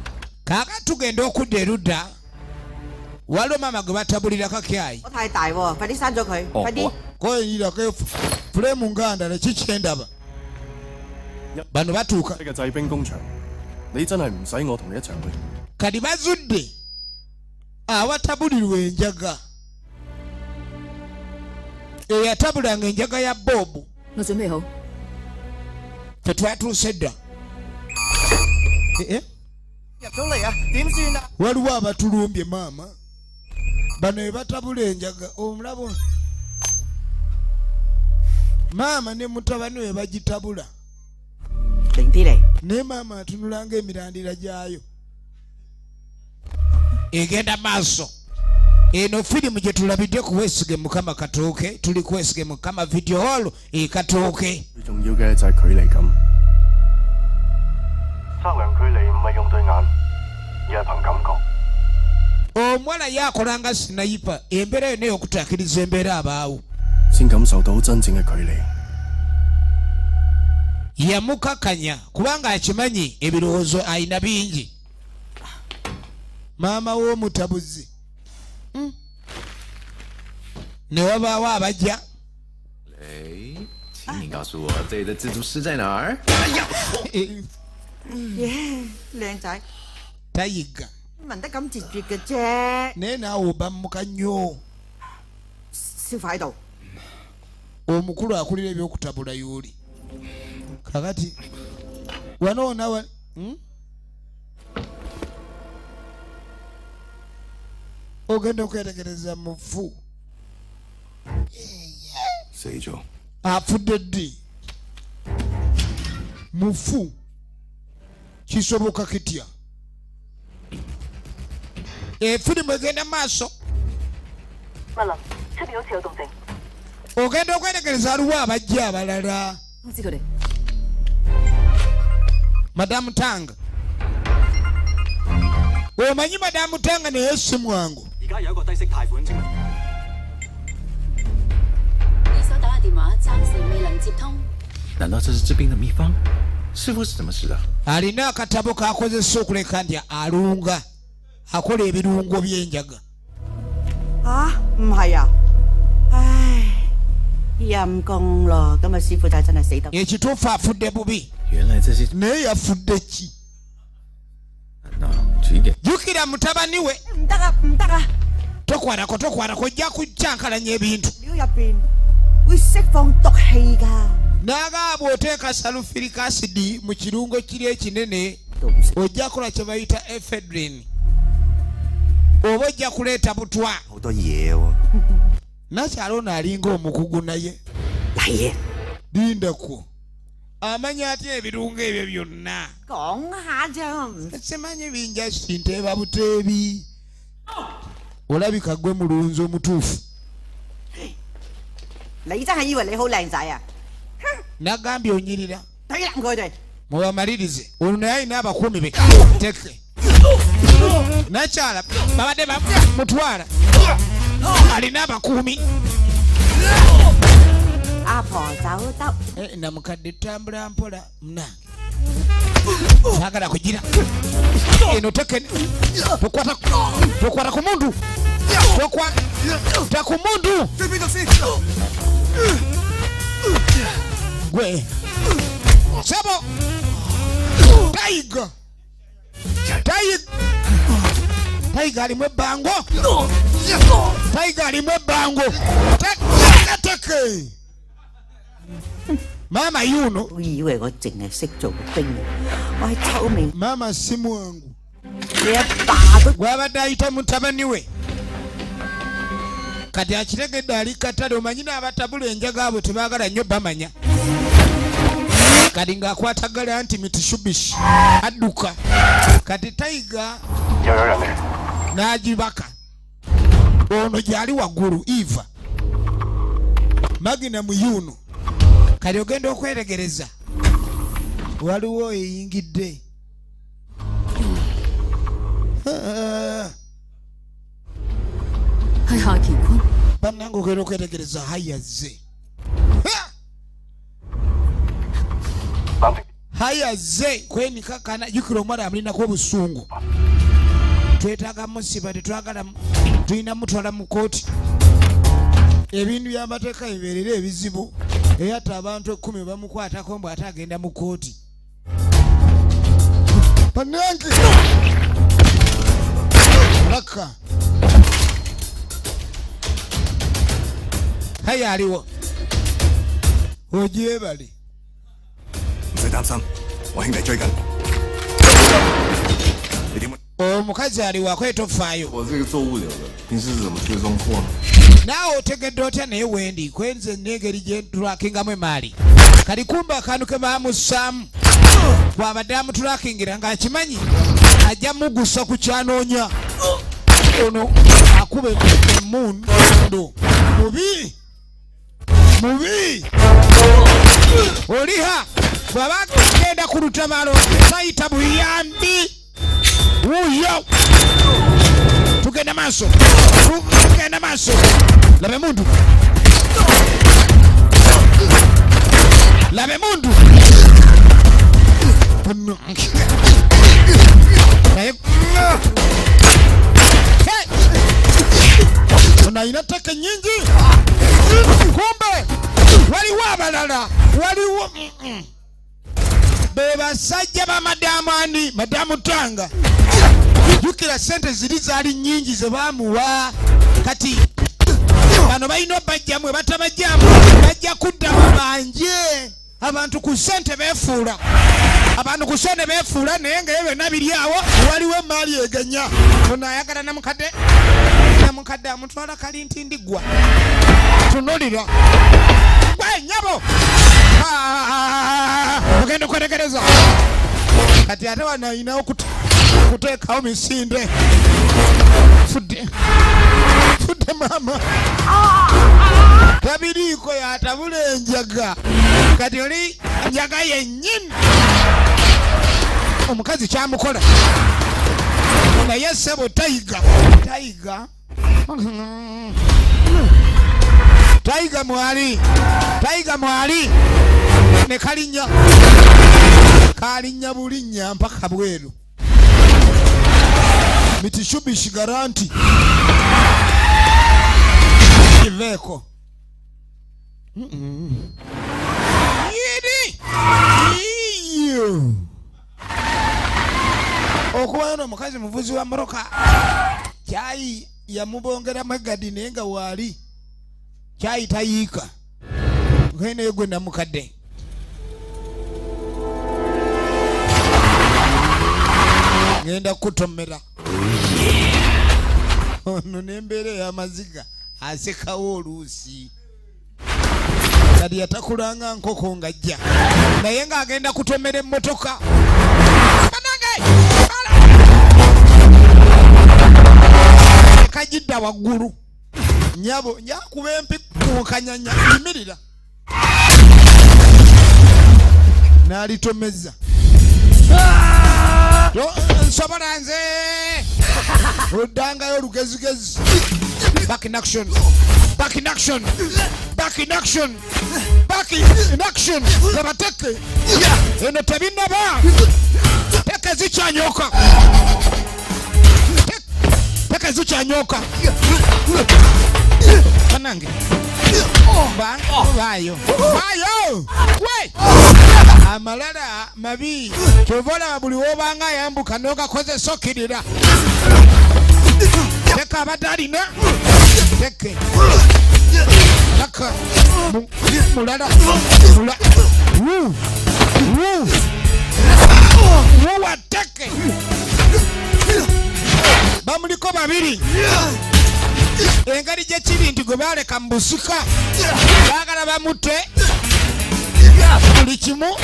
Kaaka tugenda okudda erudda waliwo maama gwe batabulira kakyayi.我太大喎，快啲刪咗佢，快啲。koyirako fulemu ngandala kikyendaba bano batuuka嘅製冰工場，你真係唔使我同你一齊去。kati bazudde awatabulirwa enjaga eyatabulanga enjaga ya Bob. 我準備好。 ffe twatuuse dda. 入咗嚟啊，點算啊？ waliwo abatulumbye maama bano ebatabula enjaga omulabo maama ne mutabani we bagitabula. 定啲嚟。 ne maama atunulanga emirandira gyayo egenda maaso. eno firimu gye tulabidde ku Wesige Mukama Katooke tuli ku Wesige Mukama video hall Katooke. 最重要嘅就係距離感。測量距離唔係用對眼，而係憑感覺。 omuwala yakolanga sinayipa embeera yonna ey'okutaakiriza embeera abaawo. 先感受到真正嘅距離。 yamukakanya kubanga akimanyi ebirowoozo ayina bingi. maama w'omutabuzi ne wabaawo abajja. 请你告诉我这里的蜘蛛丝在哪儿？ 靚仔， tayiga 問得咁直接嘅啫。 naye naawe obammuka nnyo. 消化喺度。 omukulu akulira ebyokutabula y'oli kakati wano nawe ogenda okwetegereza mufu 死咗。 afudde ddi mufu kisoboka kitya? efirimu egenda maaso. 麥林，出邊好似有動靜。 ogenda okwetegereza aliwo abajja abalala. 通知佢哋。 Madamu Tanga omanyi Madamu Tanga naye si mwangu. 而家有一個低息貸款證明。二手打嘅電話暫時未能接通。 难道这是治病的秘方？师傅是怎么使的？ alina akatabo kakozesa okuleka nti alunga akola ebirungo by'enjaga. 嚇，唔係啊？唉，陰公咯，咁啊師傅仔真係死得。 ekituufu afudde bubi 原来这些…… naye yafudde ki? 难道迟点？ jjukira mutabani we. 唔得啊，唔得啊！ tokwatako ojja kujjankalanya ebintu. 料入邊會釋放毒氣㗎。 n'agamba bw'oteeka salufiric acid mu kirungo kiri ekinene ojja kukola kye bayita ephedrine oba ojja kuleeta butwa. 好多嘢喎。 nakyalo n'alinga omukugu naye. 嚟啊！ lindako amanya atya ebirungo ebyo byonna. 講下啫， simanyi binja sinteeba buteebi. olabika gwe mulunzi omutuufu. 你真係以為你好靚仔啊？ nagambye onyirira. 睇爛佢哋。 mubamalirize ono naye alina abakuumi be. teke nakyala babadde bamutwala alina abakuumi. 阿婆走得。 namukadde tambula mpola munange sagala kugira eno teke tokwata ku muntu tokwata ku muntu gwe sebo tayiga tayiga alimu ebbango tayiga alimu ebbango teke mama yuno 我以為我淨係識做兵，我係臭名。 mama si mwangu 你一巴都 gwabadde ayita mutabani we kati akitegedde ali katale. omanyi n'abatabula enjaga abo tebaagala nnyo bamanya kati ng'akwatagala nti Mitsubishi adduka kati tayiga n'agibaka ono gyali waggulu Eva Magina mu yuno kali ogenda okweregereza waliwo eyingidde bannange ogenda okweregereza hayazze hayazze kwenikakana jukira omwana amulinako obusungu twetaaga musiba tetwagala tulina mutwala mu kooti ebintu by'amateeka bibeerera ebizibu eyatta abantu 10 bamukwatako mbu ate agenda mu kooti bannange laka haya aliwo ogyebale唔使擔心，我兄弟追緊。你點？ omukazi aliwo akwetofaayo 我这个做物流的，平时是怎么追踪货呢？ naawe otegedde otya naye wendi kwenze n'engeri gye tulakingamu emaali kali kumba akantu ke baamussaamu bw'abadde amutulakingira ng'akimanyi ajja mugusa ku kyanoonya ono akuba emmundu mubi mubi oliha bw'aba genda ku lutabalo sayita buyambi wuyo tugenda maaso tugenda maaso labe mundu labe mundu unaina teke nyingi kumbe waliwo abalala waliwo bebasajja ba madamu ani madamu Tanga jukira sente ziri zaali nyingi ze baamuwa kati bano balina bajjamu batabajjamu bajja kudda mu banje abantu ku sente beefuula abantu ku sente beefuula naye nga byonna biri awo waliwo emaali eganya ono ayagala namukadde amutwala kalintindigwa tunulira gwe nyabo ogenda okweregereza kati ate wano ayinawo kuteekawo misinde fudde maama tabiriiko yatabula enjaga kati oli njaga yennyini omukazi kyamukola naye ssebo tayiga mwali ne kalinnya bulinnya mpaka bweru mitishubishi garanti kiveko yiri iyo okuwaona omukazi muvuzi wa moroka kyayi yamubongeramu egadi naye nga waali kyayi tayiika naye gwe namukadde ngenda kutomera ono n'embeera ey'amaziga asekawo oluusi kati yatakulanga nkoko ng'ajja naye ng'agenda kutomera emmotoka kagidda waggulu nyabo nyakuba empi kukanyanya yimirira n'alitomeza nsobola nze oddangayo olugezigezi back in action gabateke eno tebinaba teke zikyanyoka kanange bayo we amalala mabi kyovola buli wobanga ayambuka nogakoze sokirira teka abadalina teke taka mulala wuwa teke bamuliko babiri engeri gyekiri nti gwe baleka mu busika baagala bamute buli kimu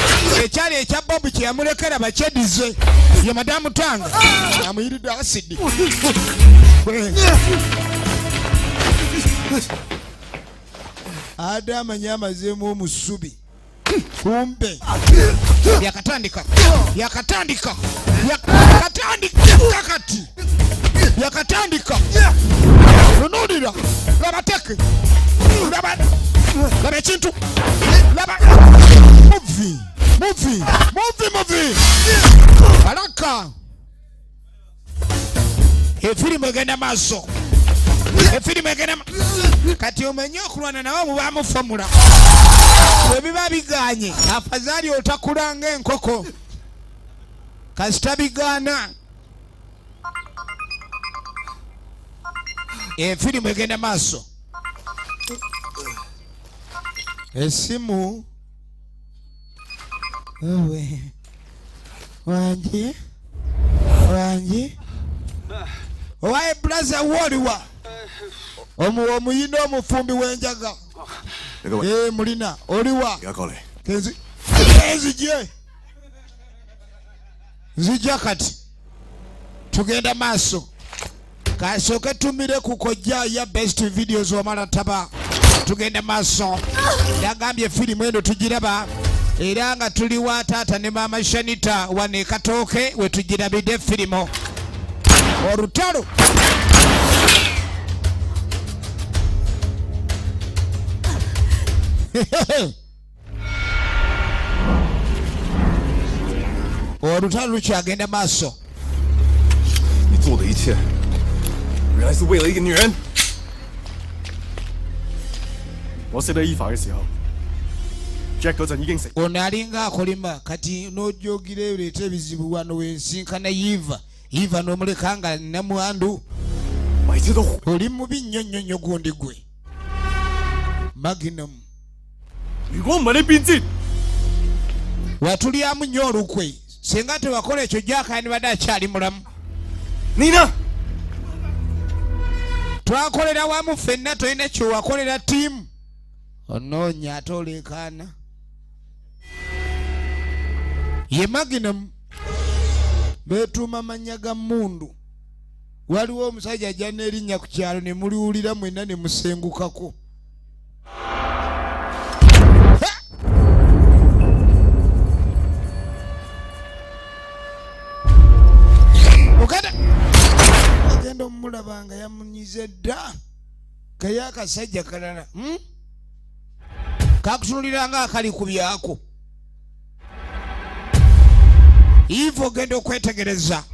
ekyali ekya bobu kyeyamulekera bakyedize ye madamu Tanga amuyiridde asidi ate amanyi amazeemu omusubi kumbe yakatandika kakati yakatandika runulira labateke laba ekintu laba movie alaka efirimu egenda maaso kati omenye okulwana nawe mubamu famula webiba biganye afadhali otakulanga enkoko kasita bigana efirimu egenda maaso esimu owe wanji owaye blaza woliwa omuyina omufumbi w'enjaga mulina oliwa nzija kati tugenda maaso kasooke tumire ku kojja ya best videos wamala taba tugenda maaso yagambye firimu eno tugiraba era nga tuli wa taata ne maama Shanita wane e Katooke we tugirabidde firimu olutalo olutalo lukyagenda maaso 你做的一切原来是为了一个女人。我識得依法嘅時候 Jack 嗰陣已經死。 ono alinga akolima kati n'ojogira ebireeta ebizibu wano wensinkana Eva n'omuleka nga namwandu oli mubi nnyo gundi gwe Magnum 如果唔係你變節 watulyamu nnyo olukwe singa tewakola ekyo Jack yandibadde akyali mulamu Nina twakolera wamu ffenna tolina kyewakolera ttiimu onoonya ate olekaana ye Magnum betuuma mannya ga mmundu waliwo omusajja ajja n'erinnya ku kyalo ne muliwulira mwenna ne musengukako agenda omulaba nga yamunyize dda kaye akasajja kalala kakutunulira nga akali ku byako Ivo genda okwetegereza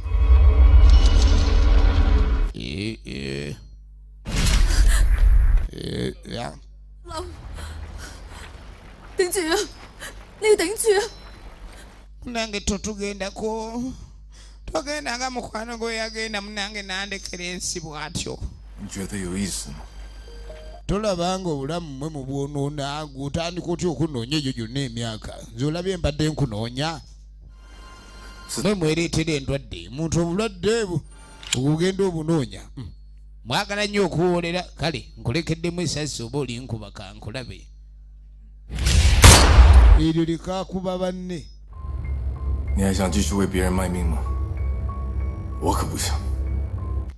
munange totugendako togenda nga mukwano gwe yagenda munange nandekera ensi bwatyo tolabanga obulamu mmwe mu bwonoona gutandika otya okunoonya egyo gyonna emyaka nze olabye mbadde nkunoonya mwe mwereetera endwadde muntu obulwadde obugenda obunoonya mwagala nnyo okuwoolera kale nkulekeddemu esasi oba olinkuba kankulabe eryo likakuba banne 你还想继续为别人卖命吗？我可不想。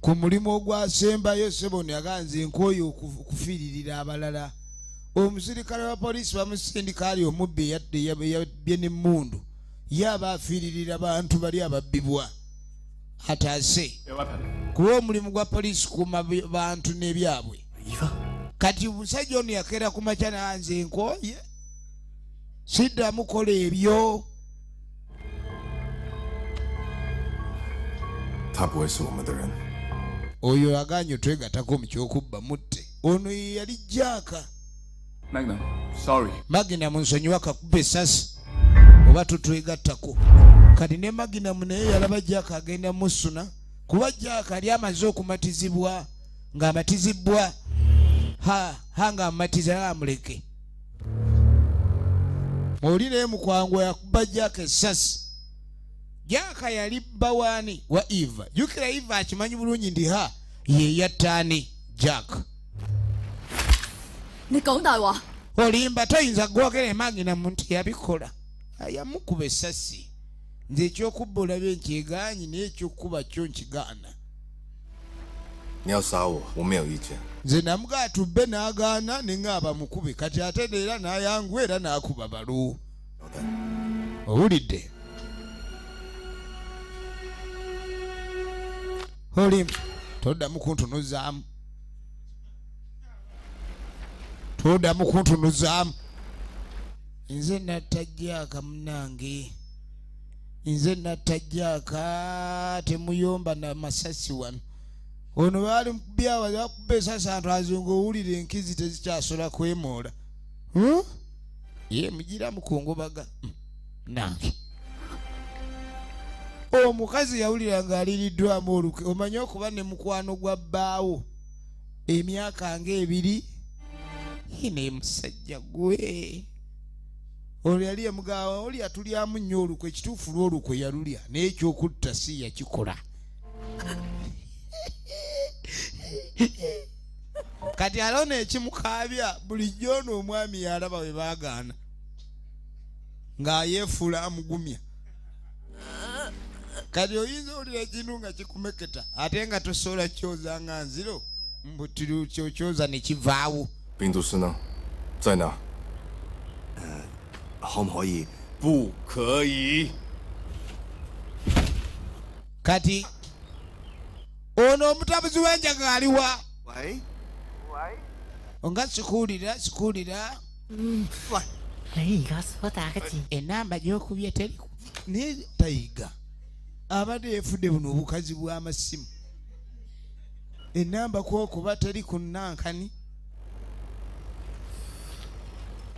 ku mulimu ogwasembayo Seboni aganze nkooyo okufiiririra abalala omusirikale wa poliisi bamusindika ali omubbi yabbye n'emmundu yaba afiiririra bantu bali ababbibwa ataase kuba omulimu gwa poliisi kuuma bantu n'ebyabwe kati omusajja ono yakeera ku makya nanze nkooye siddamu kola ebyo 他不会是我们的人。 oyo aganye twegatako mu kyokubba mutte ono ye yali Jack Magnum, sorry. Magnum nsonyiwa kakuba essasi oba tutwegattako kati ne Magnum naye yalaba Jack agenda musuna kuba Jack ali amaze okumatizibwa ng'amatizibwa nga amatiza amuleke oli naye mukwangwa yakuba Jack essasi Jack yali bawaani wa Eva jukira Eva akimanyi bulungi ndi ye yattaani Jack 你講大話 olimba toyinza gwogera Magnum nti yabikola yamukuba essasi nze ekyokubba olabye nkyegaanyi naye ekyokuba kyo nkigaana 你要杀我，我没有意见。 nze namugaa tubbe n'agaana ne ng'aba mukube kati ate era n'ayangu era n'akuba balu owulidde oli toddamu kuntunuzaamu nze nattajjaaka munange nze nattajjaaka temuyomba na masasi wano ono baali mukubyawa bakubba esasi antu azunga owulira enkizi tezikyasobola kwemoola ye mugira mukungubaga nange omukazi yawulira ng'aliriddwamu olukwe omanye okuba ne mukwano gwa bbaawo emyaka ng'ebiri ne musajja gwe olwo yali yamugamba oli atulyamu nnyo olukwe ekituufu lw'olukwe yalulya naye ekyokutta si yakikola kati alona ekimukaabya bulijjo ono omwami yalaba bwe baagaana ng'ayeefuula amugumya kati oyinza olira ekintu nga kikumeketa ate nga tosobola kyoza nga nziro mbutiru kyokyoza ne kivaawo 冰毒师呢？在哪？可唔可以？不可以。 kati ono omutabuzi w'enjaga aliwa? 喂？ nga sikuwulira 喂，你而家所打嘅字， enamba gy'okubye teriku naye tayiga abadde yeefudde buno obukazi bw'amasimu enamba kwokuba teri ku nankani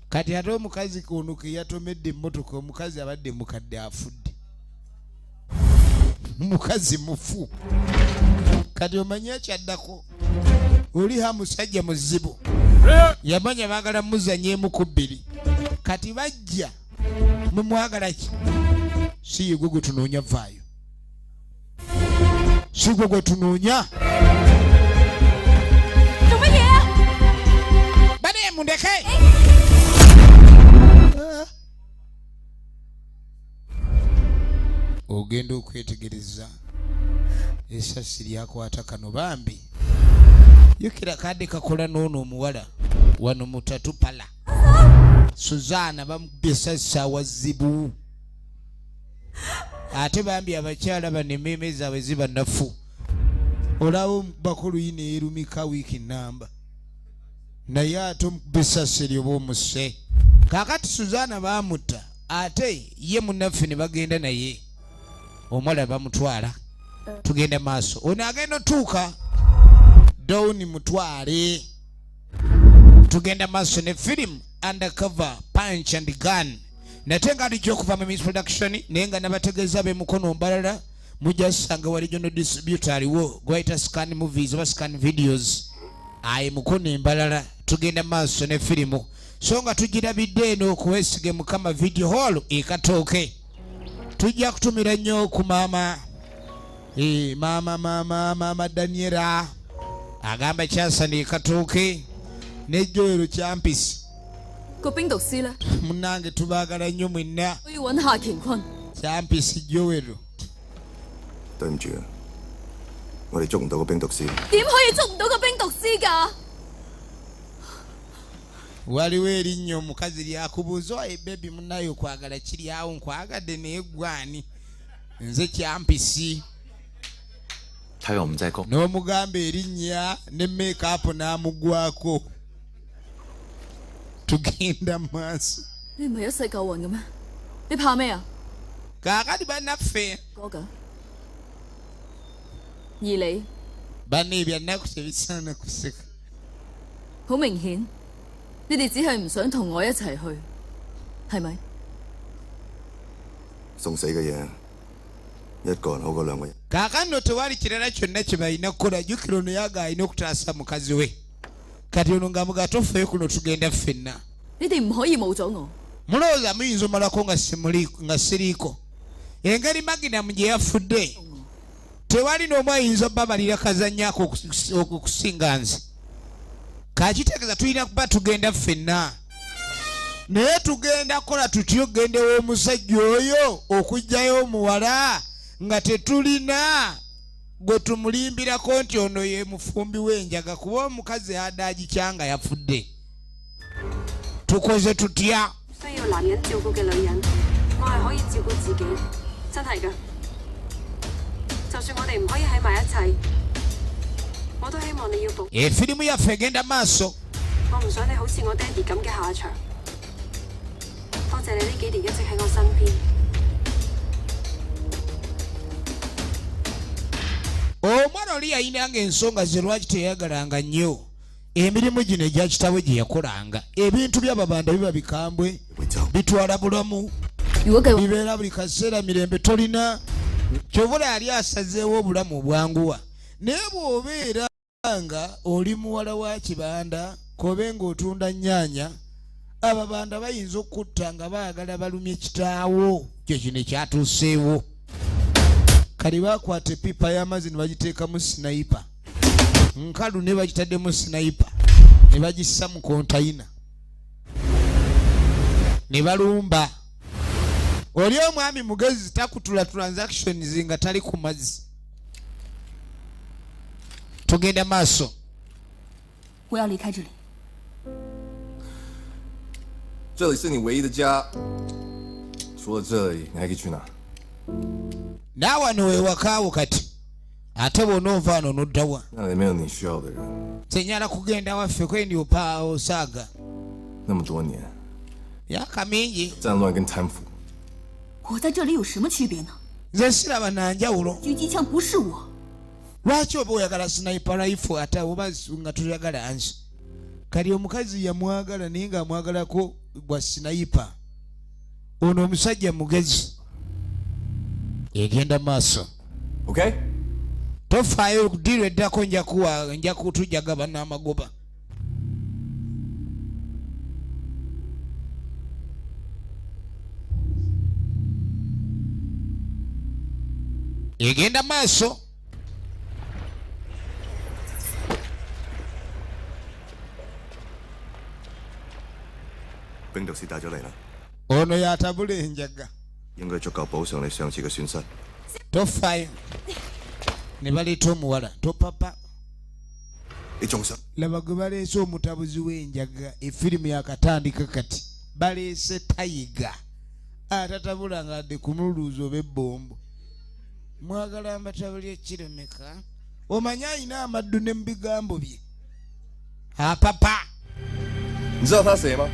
kati ate omukazi kono ke yatomedde emmotoka omukazi abadde mukadde afudde mukazi mufu kati omanye ekyaddako oliha musajja muzibu yamanya baagala muzanyeemu ku bbiri kati bajja mumwagala ki si yegwe gwe tunoonya vaayo si gwe gwe tunoonya bane mundeke ogenda okwetegereza esasi lyakwata kano bambi yukira kadde kakola n'ono omuwala wano mutatu pala Suzana bamukubye esasi awazibu ate bambi abakyala banememe zaabwe ziba nafu olabo bakulu yine yerumika wiiki namba naye ate omukubye esasi lyoba omuse kakati Suzana bamutta ate ye munaffe ne bagenda naye omwala bamutwala tugenda maaso ono agenda otuuka downi mutwale tugenda maaso ne film undercover punch and gun nate nga alijja okuva mu production naye nga nabategeeza b'emukono mbalala mujja sanga wa regional distributor aliwo gwayita scan movies oba scan videos aye mukono embalala tugenda maaso ne firimu so nga tugirabidde eno okuwesige mukama video hall ekatooke tujja kutumira nnyo ku maama maama Daniela agamba kyasana ekatooke ne Joel Champisi 個冰毒師咧， munange tubaagala nnyo mwenna 我要揾夏乾坤。 Champisi Joel 對唔住啊，我哋捉唔到個冰毒師。 點可以捉唔到個冰毒師㗎？ waliwo erinnya omukazi lyakubuuza oye bebi munnaye okwagala kiri awo nkwagadde naye gwani nze Champisi 他又唔在講。 n'omugamba erinnya ne make-up n'amugwako tugenda maaso 你唔係一世救運嘅咩？你怕咩啊？ kaakati bannaffe 哥㗎。而你 banne ebyannaku tebisaana kuseka 好明顯，你哋只係唔想同我一齊去，係咪？ 送死嘅嘢，一個人好過兩個人。 kaakano tewali kirala kyonna kye balina kukola jjukira ono yaga alina okutaasa mukazi we kati ono nga mugatofeyo kuno tugenda ffenna 你哋唔可以冇咗我。 mulowooza muyinza omalako nga siriiko engeri maginamu gye yafudde tewali n'omu ayinza obabalira kazanyaako okusinga nze kakitegeeza tulina kuba tugenda ffenna naye tugenda kukola tutyo ogende w'omusajja oyo okuggyayo omuwala nga tetulina gwe tumulimbirako nti ono ye mufumbi w'enjaga kuba omukazi adagikyanga yafudde tukoze tutya 男人照顧嘅女人，我係可以照顧自己，真係㗎。就算我哋唔可以喺埋一齊，我都希望你要保。Filimu yaffe egenda maaso. 我唔想你好似我爹哋咁嘅下場。多謝你呢幾年一直喺我身邊。Omwana oli yayinanga ensonga ze lwaki teyayagalanga nnyo emirimu gino egya kitawe gye yakolanga. Ebintu by'ababanda biba bikambwe, bitwala bulamu, bibeera buli kaseera mirembe tolina. Kyovula yali asazeewo obulamu obwanguwa. Naye bw'obeera nga oli muwala wa kibanda kobe ng'otunda nnyaanya, ababanda bayinza okutta nga baagala balumye kitaawo. Kyo kino ekyatuuseewo. Kali bakwata epipa y'amazzi ne bagiteekamu sinayipa, nkalu ne bagitaddemu sinayipa, ne bagissa mu kontayina ne balumba. Oli omwami mugezi takutula transactions nga tali ku mazzi. Tugenda maaso. 我要离开这里。这里是你唯一的家，除了这里，你还可以去哪？ Naawe wano wewakaawo kati ate bw'onoova wano n'oddawa. 那里没有你需要的人。 Senyala kugenda waffe kwendyopa osaaga. 那么多年， Myaka mingi. 战乱跟贪腐。 我在这里有什么区别呢？ Nze siraba na njawulo. 狙击枪不是我。 Lwaki oba oyagala sniper rifle ate oba nga toyagala ansi? Kali omukazi yamwagala naye ng'amwagalako bwa sniper. Ono omusajja mugezi. Egenda maaso. Okay? Tofaayo ddiiro eddako nja kutujaga bannamagoba. Egenda maaso. Ono yatabula enjaga. 應該足夠補償你上次嘅損失。 Tofaayo. Ne baleeta omuwala topapa. 你仲想？ Laba gwe baleese omutabuzi w'enjaga efirimu yakatandika kati. Baleese tayiga. Atatabula ng'adde ku muluuzo oba ebbombo. Mwagala amatabuli ekiremeka. Omanyi alina amaddu ne mu bigambo bye. Apapa. 你知道他谁吗？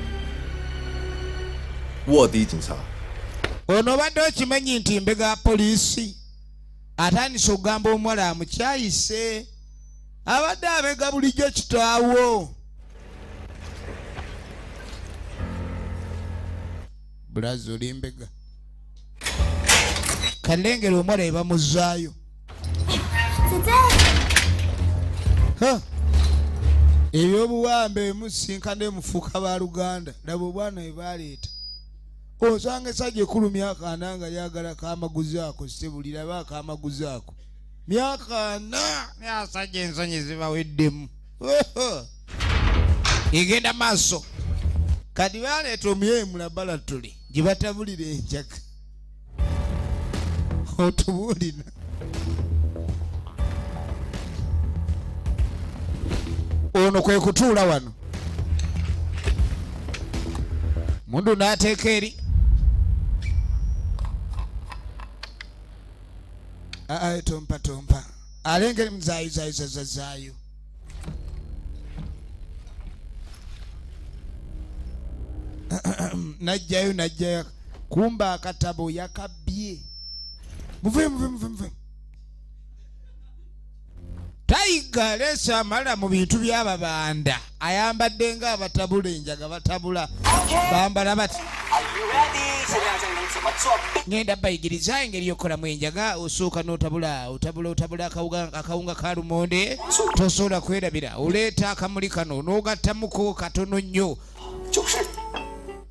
卧底警察。 Ono badde okimanyi nti mbega poliisi atandise okugamba omuwala amukyayise abadde abega bulijjo kitaawo. Bulazi oli mbega kalengera omuwala we bamuzaayo. Ebyobuwambe emusinkana emufuuka ba Luganda. Laba obwana bwe baleeta. Osanga esajja ekkulu myaka ana nga lyagala kamaguzi ako sebulira ba kamaguzi ako. Myaka ana myasajja ensonyi zibaweddemu. Egenda maaso. Kati baleeta omuyemu labalatole gye batabulira enjaga. Otubuulina. Ono kwe kutuula wano. Mundu n'ateeka eri. Tompa. Alengere muzaayo. Najjayo. Kumba akatabo yakabbye. Muve. Tayiga leesa amala mu bintu by'ababanda. Ayambadde nga abatabula enjaga batabula. Bambala bati. Ngenda bayigiriza engeri y'okukolamu enjaga. Osooka n'otabula akawunga ka lumonde. Tosobola kwerabira. Oleeta akamuli kano n'ogattamuko katono nnyo.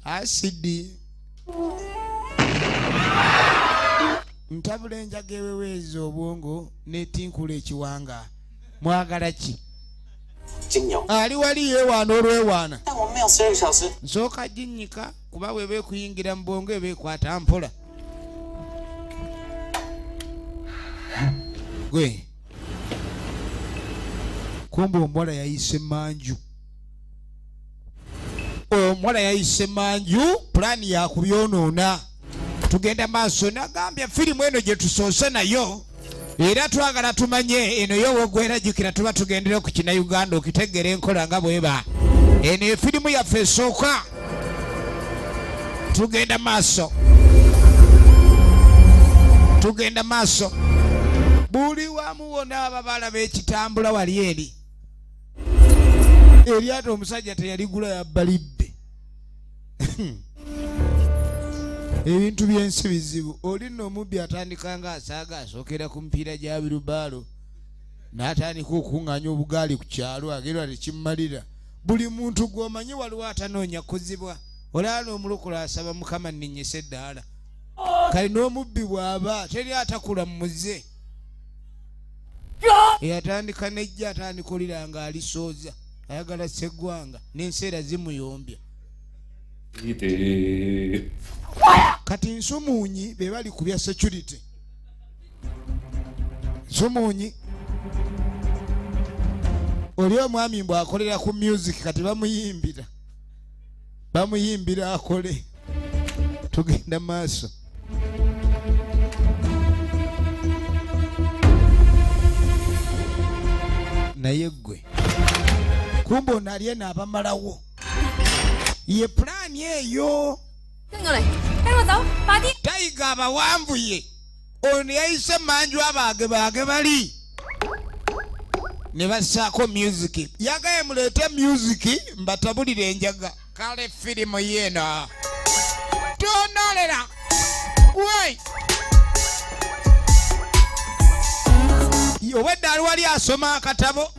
Asidi. Ntabula enjaga eweweeza obwongo n'etinkula ekiwanga. Mwagala ki? Ali wali yeewaana olwewaana. Nsooka ginnyika kuba bw'eba ekuyingira mu bwongo eba ekwata mpola. Gwe kumbe omuwala yayise manju. omuwala yayise manju pulaani yakubyonoona. Tugenda maaso nagambye firimu eno gye tusoose nayo era twagala tumanye eno yowo gwerajjukira tuba tugendera ku kina Uganda okitegeera enkola nga bweba. Eno efirimu yaffe esooka. Tugenda maaso. Tugenda maaso. Buli wamu wonna ababala b'ekitambula wali eri. Eryato omusajja teyaligula yabbalidde. Ebintu by'ensi bizibu. Oli nno omubbi atandika nga asaaga asookera ku mpiira gya birubaalo n'atandika okuŋŋaanya obugaali ku kyalo agerwa tekimmalira. Buli muntu gw'omanyi waliwo atanoonya kuzibwa. Olala omulokole asaba Mukama nninnyise eddaala. Kale n'omubbi bw'aba teri atakula mu muze. Eyatandika nejja atandika olira nga alisooza. Ayagala sseggwanga n'enseera zimuyombya. Kati nsumuunyi be bali ku bya security. Nsumuunyi oli omwami bw'akolera ku music kati bamuyimbira. Bamuyimbira akole. Tugenda maaso. Naye ggwe kumbe ono ali eno abamalawo. Ye pulaani eyo. Tayiga abawanvu ye. Ono yayise manju abaage bali. Ne bassaako music. Yagaye muleete music mbatabulire enjaga. Kale firimu yeeno. Tonolera. Woi. Obwedda ali wali asoma akatabo.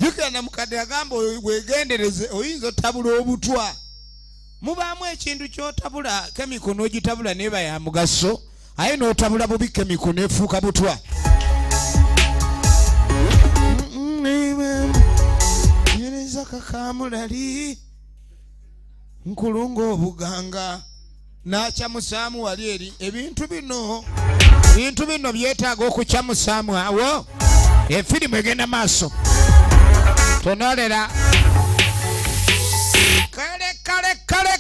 Jukira na mukadde agamba wegendereze oyinza otabula obutwa. Mubaamu ekintu ky'otabula kemikono ogitabula neba ya mugaso. Aye n'otabula bubi kemikono efuuka butwa. Yereza kakamulali nkulunga obuganga n'akyamusaamu wali eri. Ebintu bino byetaaga okukyamusaamu awo. Efirimu egenda maaso. Tonolera.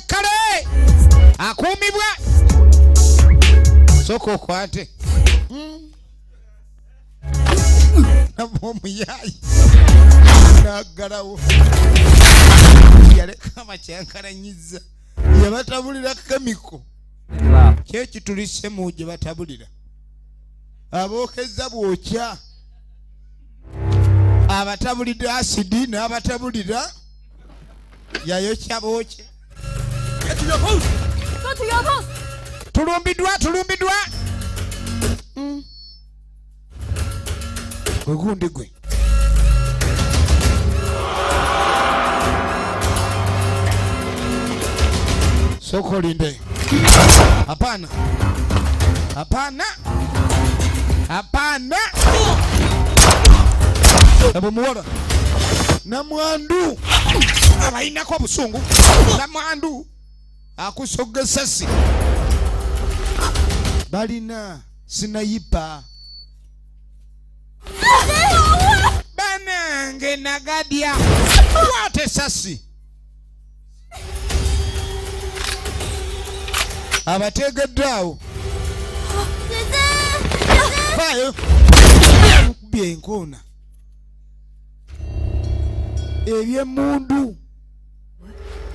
Kale. Akuumibwa. Soko okwate. Nabwo omuyayi. Naggalawo. Yaleka amakyankalanyiza. Yabatabulira kemiko. Kyekitulise mu gye batabulira. Abookeza bwokya. Abatabulira asidi n'abatabulira yayokya bookye. Tulumbiddwa. Ogundi gwe. Soko linde. Hapana. Namuwala. Namwandu. Abayinako obusungu. Namwandu. Akusogga essasi. Balina sinayipa. Banange nagadya. Kwata essasi. Abategeddaawo. Vayo. Byenkoona. Ebyemundu.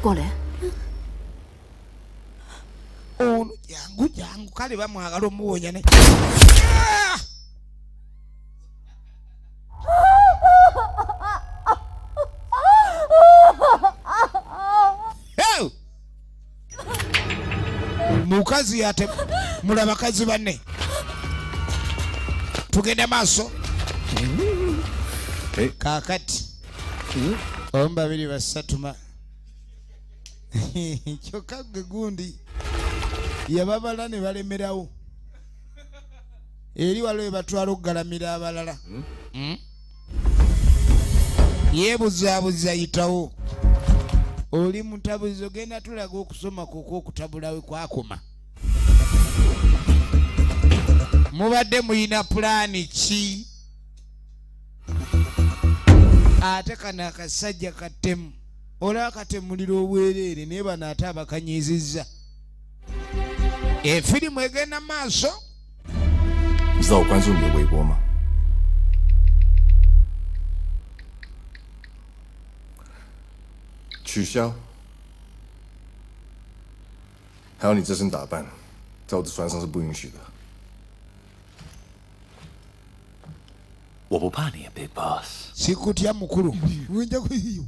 Gole. Ono jangu kale bamwagala omuwonya ne. Mukazi yate mulaba kazi banne. Tugenda maaso. Kakati. Babiri basatuma. Kyokka gwe gundi yababala ne balemerawo. Eri waliwo batwala okugalamira abalala. Yeebuzaabuza yitawo. Oli mutabuzi ogenda tulaga okusoma kw'okutabulawe kwakoma. Mubadde muyina pulaani ki? Ate kana akasajja kattemu olakate muliro obwerere naye bano ate abakanyizizza. Efirimu egenda maaso. 你知道我关注你的微博吗？取消。还有你这身打扮，在我的船上是不允许的。我不怕你，Big Boss。Sikutya mukulu. Wenja kuyiyo.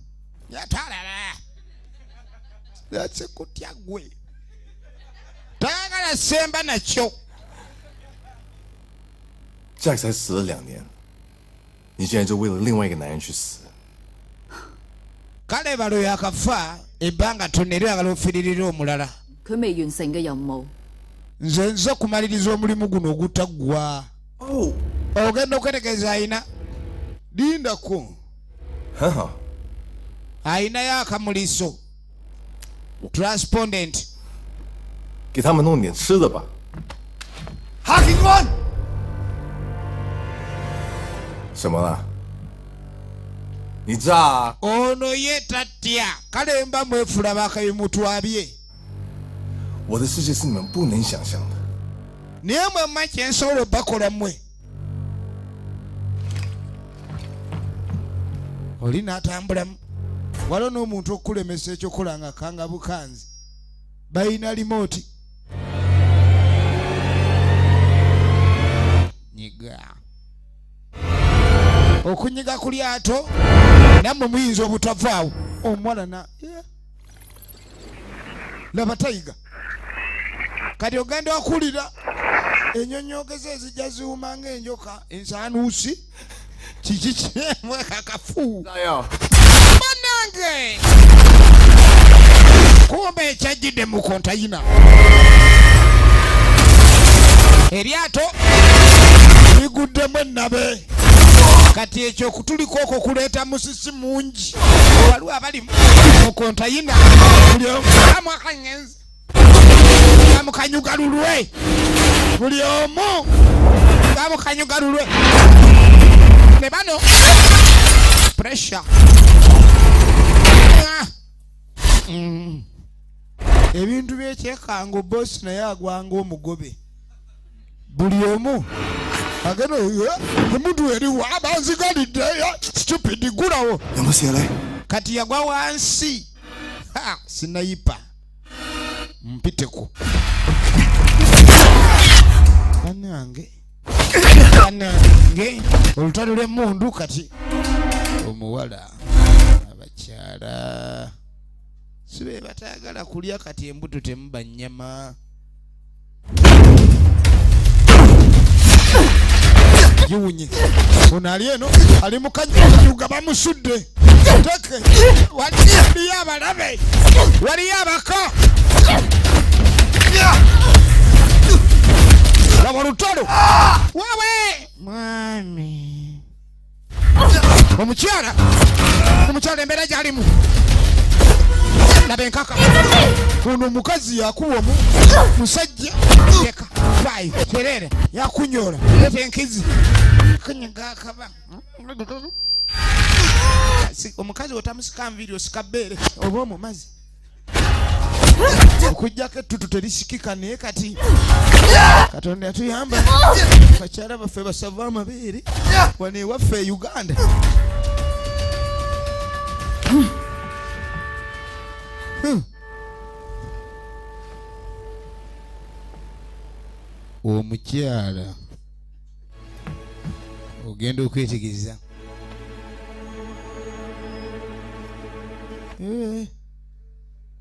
Yatalala. Sikutya gwe. Tagala semba nakyo. Jack 才死了2年，你竟然就为了另外一个男人去死。Kale balo yakafa ebbanga tonera agalofiririra omulala. 佢未完成嘅任務。Nze nza kumaliriza omulimu guno ogutaggwa. Ogenda okutegeeza ayina. Lindako. 很好。Ayinayo akamuliso. Transpondent. 给他们弄点吃的吧。哈警官。 什么了？你炸啊！ Ono ye tatya. Kale mba mwefula bakabimutwabye. 我的世界是你们不能想象的。Naye mwe mmakye nsobola bakola mmwe. Oli n'atambulamu. Waliwo n'omuntu okukulemesa ekyokola nga kanga bukanzi. Bayina limoti. Nyiga. Okunyiga ku lyato nammwe muyinza obutavaawo. Omuwala na laba tayiga. Kati ogenda okulira ennyonyogezo ezijja ziwuma ng'enjoka ensaanuusi kiki kyemwe kakafu banange kumbe ekyajjidde mu kontayina eryato liguddemu ennabe kati ekyo okutuliko okwo kuleeta musisi mungi waliwo abali mu kontayina buli omu akanyenzi Kamukanyugalulwe. Buli omu kamukanyugalulwe. Ne bano pressure. Ebintu byekyekango boss naye agwanga omugobe. Buli omu ageno omuntu eri wabanzigalidde stupid gulawo. Yamusiyale. Kati yagwa wansi. Sinayipa. Mpiteko. Banange olutalo lw'emmundu kati omuwala abakyala sibe batayagala kulya kati embuto temuba nnyama. Yiwunye ono ali eno ali mu kanyuga bamusudde teke waliyo abalabe waliyo abako laba olutalo wewe mwami omukyala embeera gyalimu laba enkaka ono omukazi yakuwa musajja teka bayi terere yakunyola leta enkizi kanyaga akaba omukazi otamusika nviri osika bbeere oba omumazi okujjako ettutu terisikika naye kati Katonda yatuyamba bakyala baffe basava amabeere wano ewaffe e Uganda. Omukyala ogenda okwetegereza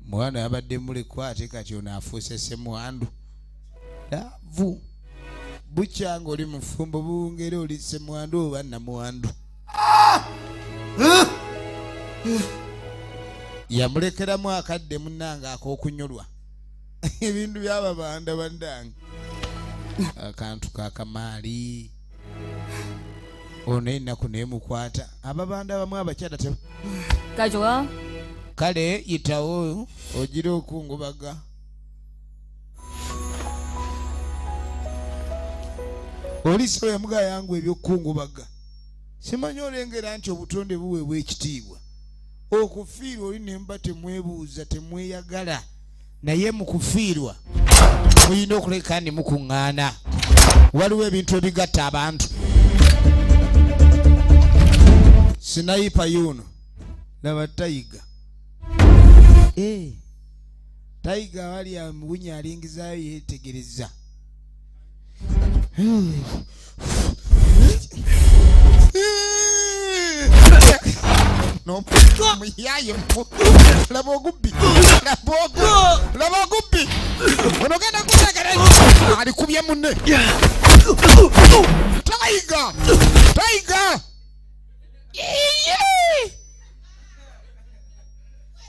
mwana yabadde mulekwa ate kati ono afuuse ssemwandu laavu bukyanga oli mufumbo buwungere oli ssemwandu oba namwandu yamulekeramu akadde munnanga ak'okunyolwa ebintu byababanda bandange akantu kakamaali ono ennaku neemukwata ababanda abamu abakyala te Kajwa kale yitawo ogira okungubaga Polisi yamuga yangu ebyokungubaga simanyi olengera nti obutonde buweebwa ekitiibwa okufiirwa oli ne mba temwebuuza temweyagala naye mu kufiirwa mulina okuleka ne mukuŋŋaana waliwo ebintu ebigatta abantu sinayipa yuno laba tayiga tayiga wali amuwunya alingizaayo yeetegereza muyaye laba ogubbi laba ogubbi ono genda kutegere alikubye munne tayiga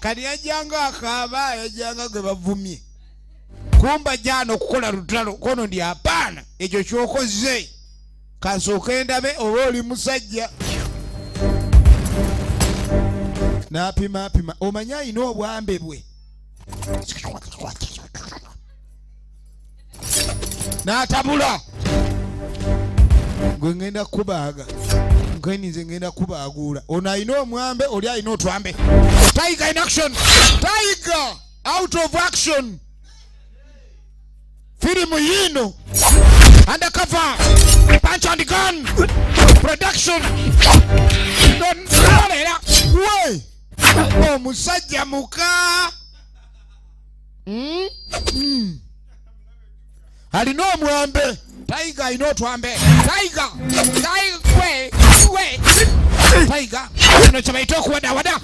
kati yajjanga akaaba yajjanga gwe bavumye kumba jano okukola lutalo kono ndi apaana ekyo kyokoze kasooka endabe oba oli musajja n'apima omanye ayina obwambe bwe n'atabula gwe ngenda kubaaga nze ngenda kubaaguula ono ayina omwambe oli ayina otwambe Tiger in action Tiger out of action firimu yino undercover punch and gun production donolera we omusajja muka alina omwambe Tiger alina otwambe Tiger Tiger kino kye bayita okuwadawada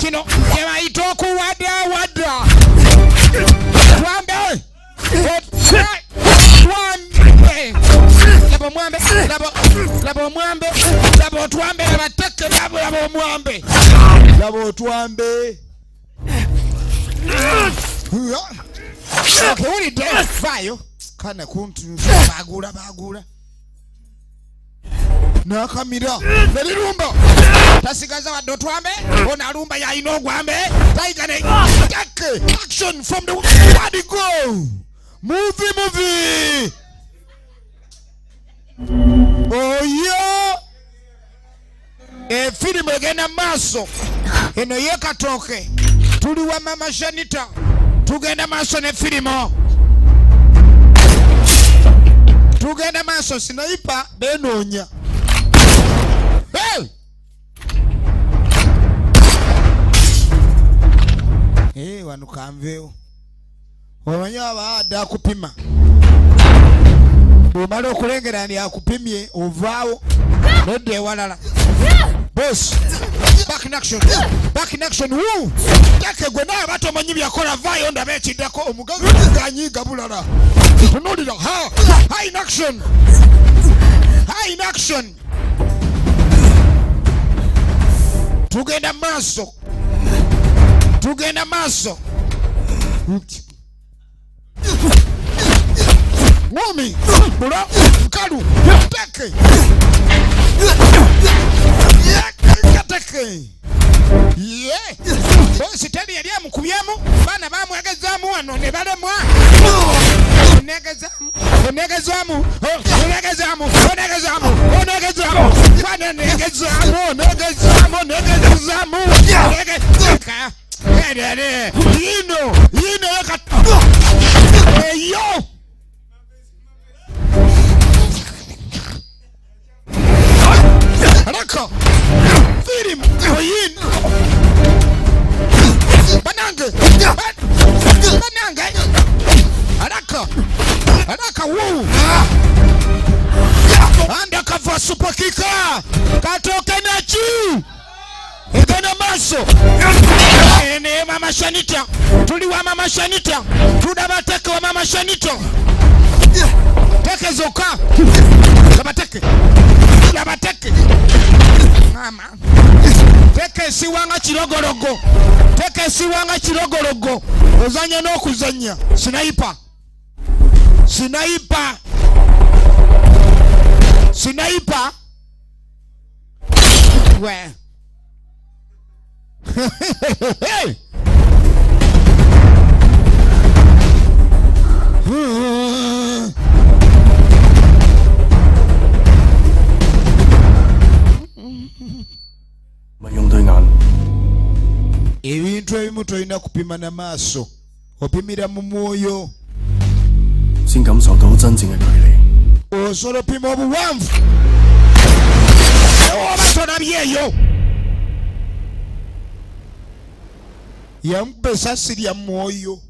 kino kye bayita okuwadawada twambe laba omwambe laba omwambe laba otwambe laba teke laba omwambe laba otwambe wulidde vaayo kana kuntunza baagula nakamira nelirumba tasigaza wadde otwambe ono alumba yalina ogwambe taigane take action from the body go movie oyo efirimu egenda maaso eno yekatooke tuli wa mama Shanita tugenda maaso ne firimu tugenda maaso sinayipa benoonya wano kanveewo omanyi abaadde akupima bwomala okulengera ndi akupimye ovaawo nodda ewalala boss back in action woo take gwe naye batomanyi byakola vaayo ndaba ekiddako omugazi ganyiiga bulala tunulira high in action tugenda maaso mwami bula nkalu teke bosi teri yali amukubyemu baana bamwegezaamu wano ne balemwa onegezamu yino eyo Raka Firim Oyin Banange Raka woo Undercover super kicker Katoke nachi Igana maso Ene mama Shanita Tuli wa mama Shanita Tudabateke wa mama Shanita Teke zoka Labateke mama Teke siwanga chirogorogo Ozanya n'okuzanya Sniper we hey咪用對眼 ebintu ebimu tolina kupima na maaso opimira mu mwoyo先感受到真正嘅距離。 osobola opima obuwanvu oba tolabyeyo yamukuba essasi lya mwoyo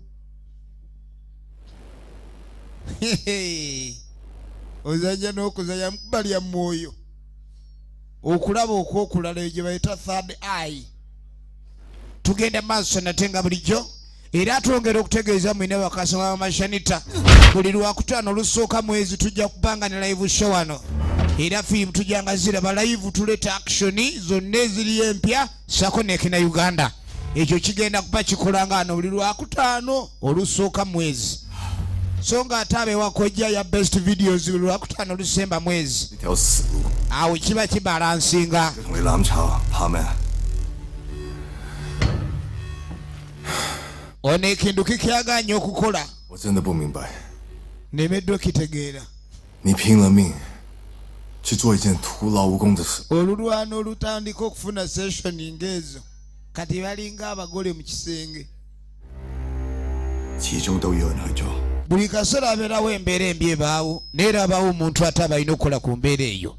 ozanya n'okuza yamukuba lya mwoyo okulaba okwokulala gye bayita third eye tugenda maaso nate nga bulijjo era twongera okutegeeza mwine bakasoma bamashanita buli lwakutaano olusooka mwezi tujja kubanga ne live show wano era firimu tujjanga ziraba live tuleeta actioni zonna eziri empya sako nekina uganda ekyo kigenda kuba kikolanga wano buli lwakutaano olusooka mwezi so nga ate abewakojja ya best videos buli lwakutaano olusemba mwezi awo kiba kibalansinga ono ekintu kikyaganya okukola nemeddwa kitegeera olulwana olutandika okufuna seshoni ng'ezo kati balinga abagole mu kisenge buli kaseera abeerawo embeera embi ebaawo neera abaawo omuntu ate abalina okukola ku mbeera eyo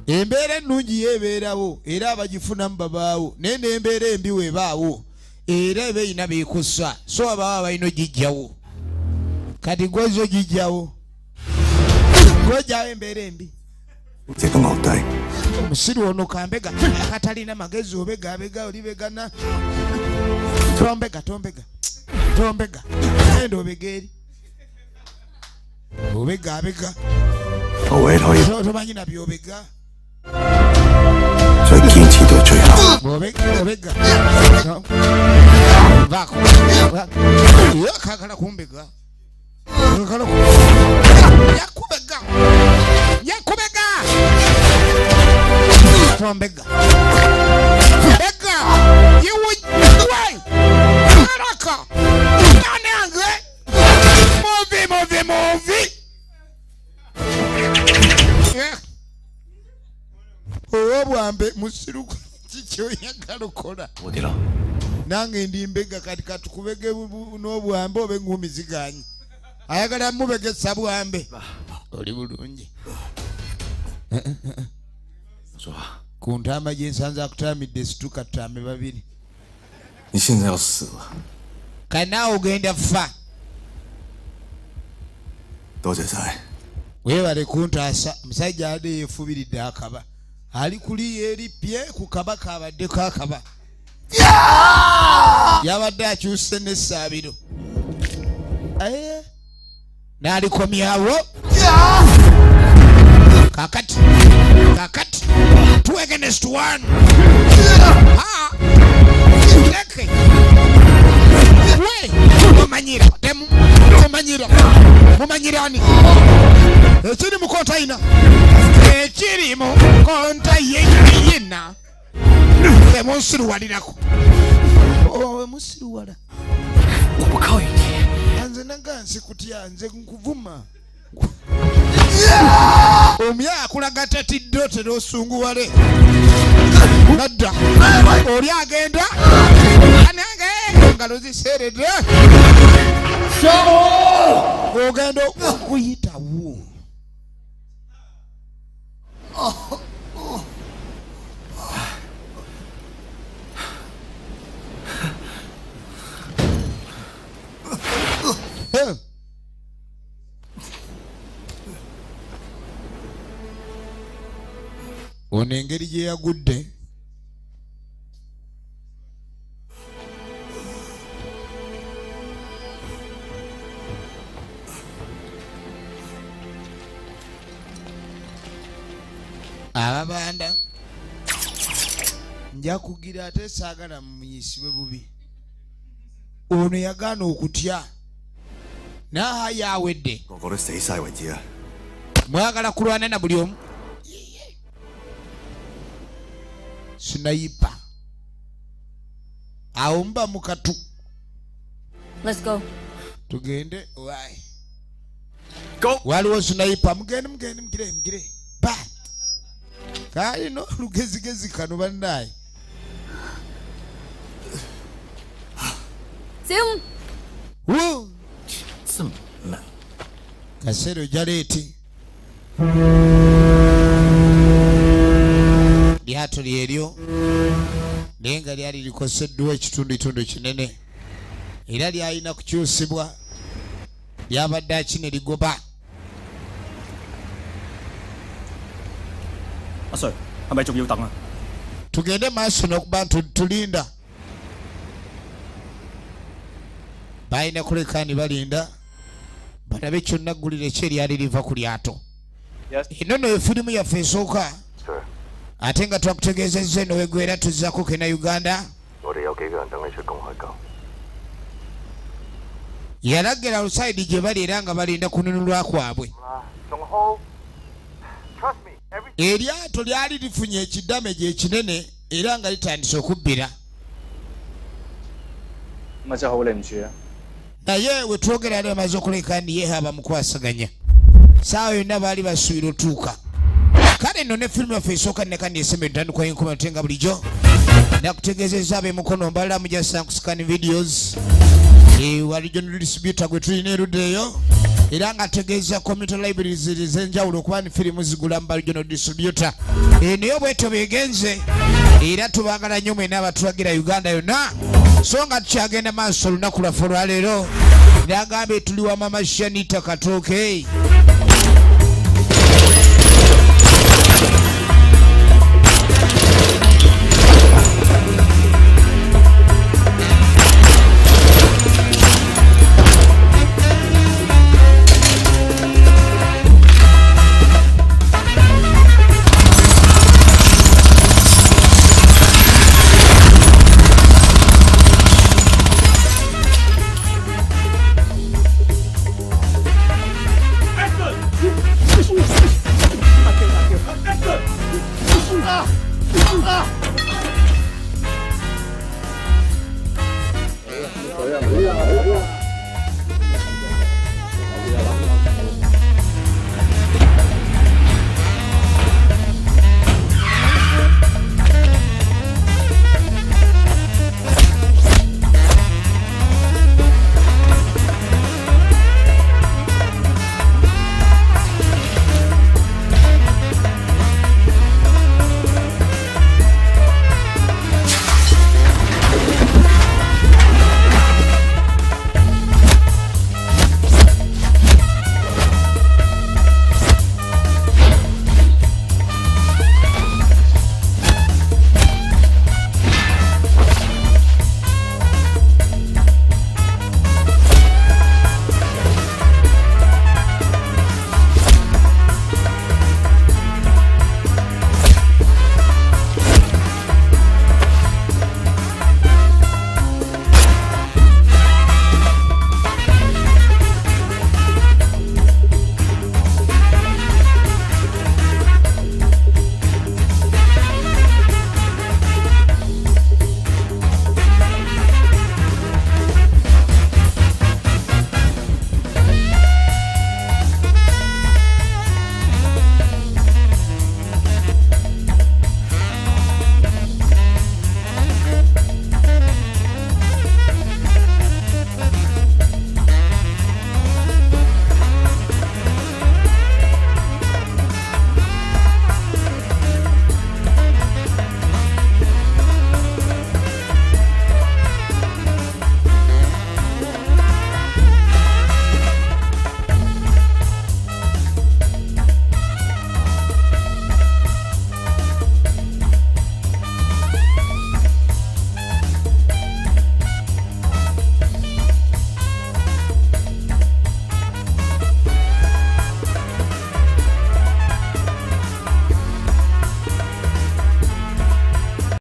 embeera ennungi yeebeerawo era abagifunamu babaawo naye n'embeera embi weebaawo era ebeeyina beekussa so abaawo abalina ogijjawo kati gwoza ogijjawo gwojjawo embeera embi omusiru ono kambega akatalina magezi obega olibegana tombega enda obega eri obega tomanyi nabyobega obega kakala kumbega yakubega tombega bega yiwe haraka nanange movi obwambe musiru kikyoyagala okola nange ndi mbega kati katukubege n'obwambe oba engumi ziganye ayagala mubegesa bwambe oli bulungi ku ntama gye nsanze akutamidde situka tutame babiri kati naawe ogenda fa weebale kuntaasa musajja adde yeefubiridde akaba ali kuliya eripye ku kabaka abaddeko akaba yabadde akyuse n'essaabiro n'alikomyawo kakati 2 against 1 leke mumanyirani ekiri mu kontaina yeyina emunsiruwalirako emunsiruwala anze nagansi kutya nze nkuvuma omya akulaga tatidde otera osunguwale nadda oli agenda anange ngalo ziseeredde ogenda okuyitawo ono engeri gye yagudde ababanda nja kugira ate saagala mumuyisibwe bubi ono yagaana okutya nahaye awedde mwagala kulwana na buli omu sniper awo mba mukatu tugende waliwo sniper mugende mugire ba kalina olugezigezi kano bannaye 小五。这么慢。Kasero Jaleti. Lyato lyeryo naye nga lyali likoseddwa ekitundu kinene era lyalina kukyusibwa lyabadde akine ligoba. Sir, 係咪仲要等啊？ Tugende maaso n'okuba tulinda. Balina kuleka ne balinda balabe kyonna ggulire ki eryali liva ku lyato. Eno nno efirimu yaffe esooka ate nga twakutegeezezza eno wegwera tuzzaako kena Uganda. Yalagira lusayidi gye bali era nga balinda kununulwa kwabwe. Eryato lyali lifunye ekidamage ekinene era nga litandise okubbira. Naye we twogera yali bamaze okuleka ndi yeehaba mu kwasaganya. Saawa yonna baali basuubira otuuka. Kale nno ne firimu yaffe esooka nneka esembe ntandikwa y'enkoma ntenga bulijjo. Nakutegeezezza ab'emukono mbalala mujasa nkuscan videos. Walijo ne distributor gwe tulina erudde eyo. Era nga ategeeza community libraries ez'enjawulo okuba ni firimu zigula mu regional distributor. Naye bwetyo beegenze era tubaagala nnyo mwena abatulagira Uganda yonna. So nga tukyagenda maaso olunaku lwaffe olwaleero. Nagambye tuli wa Mama Shanita Katooke.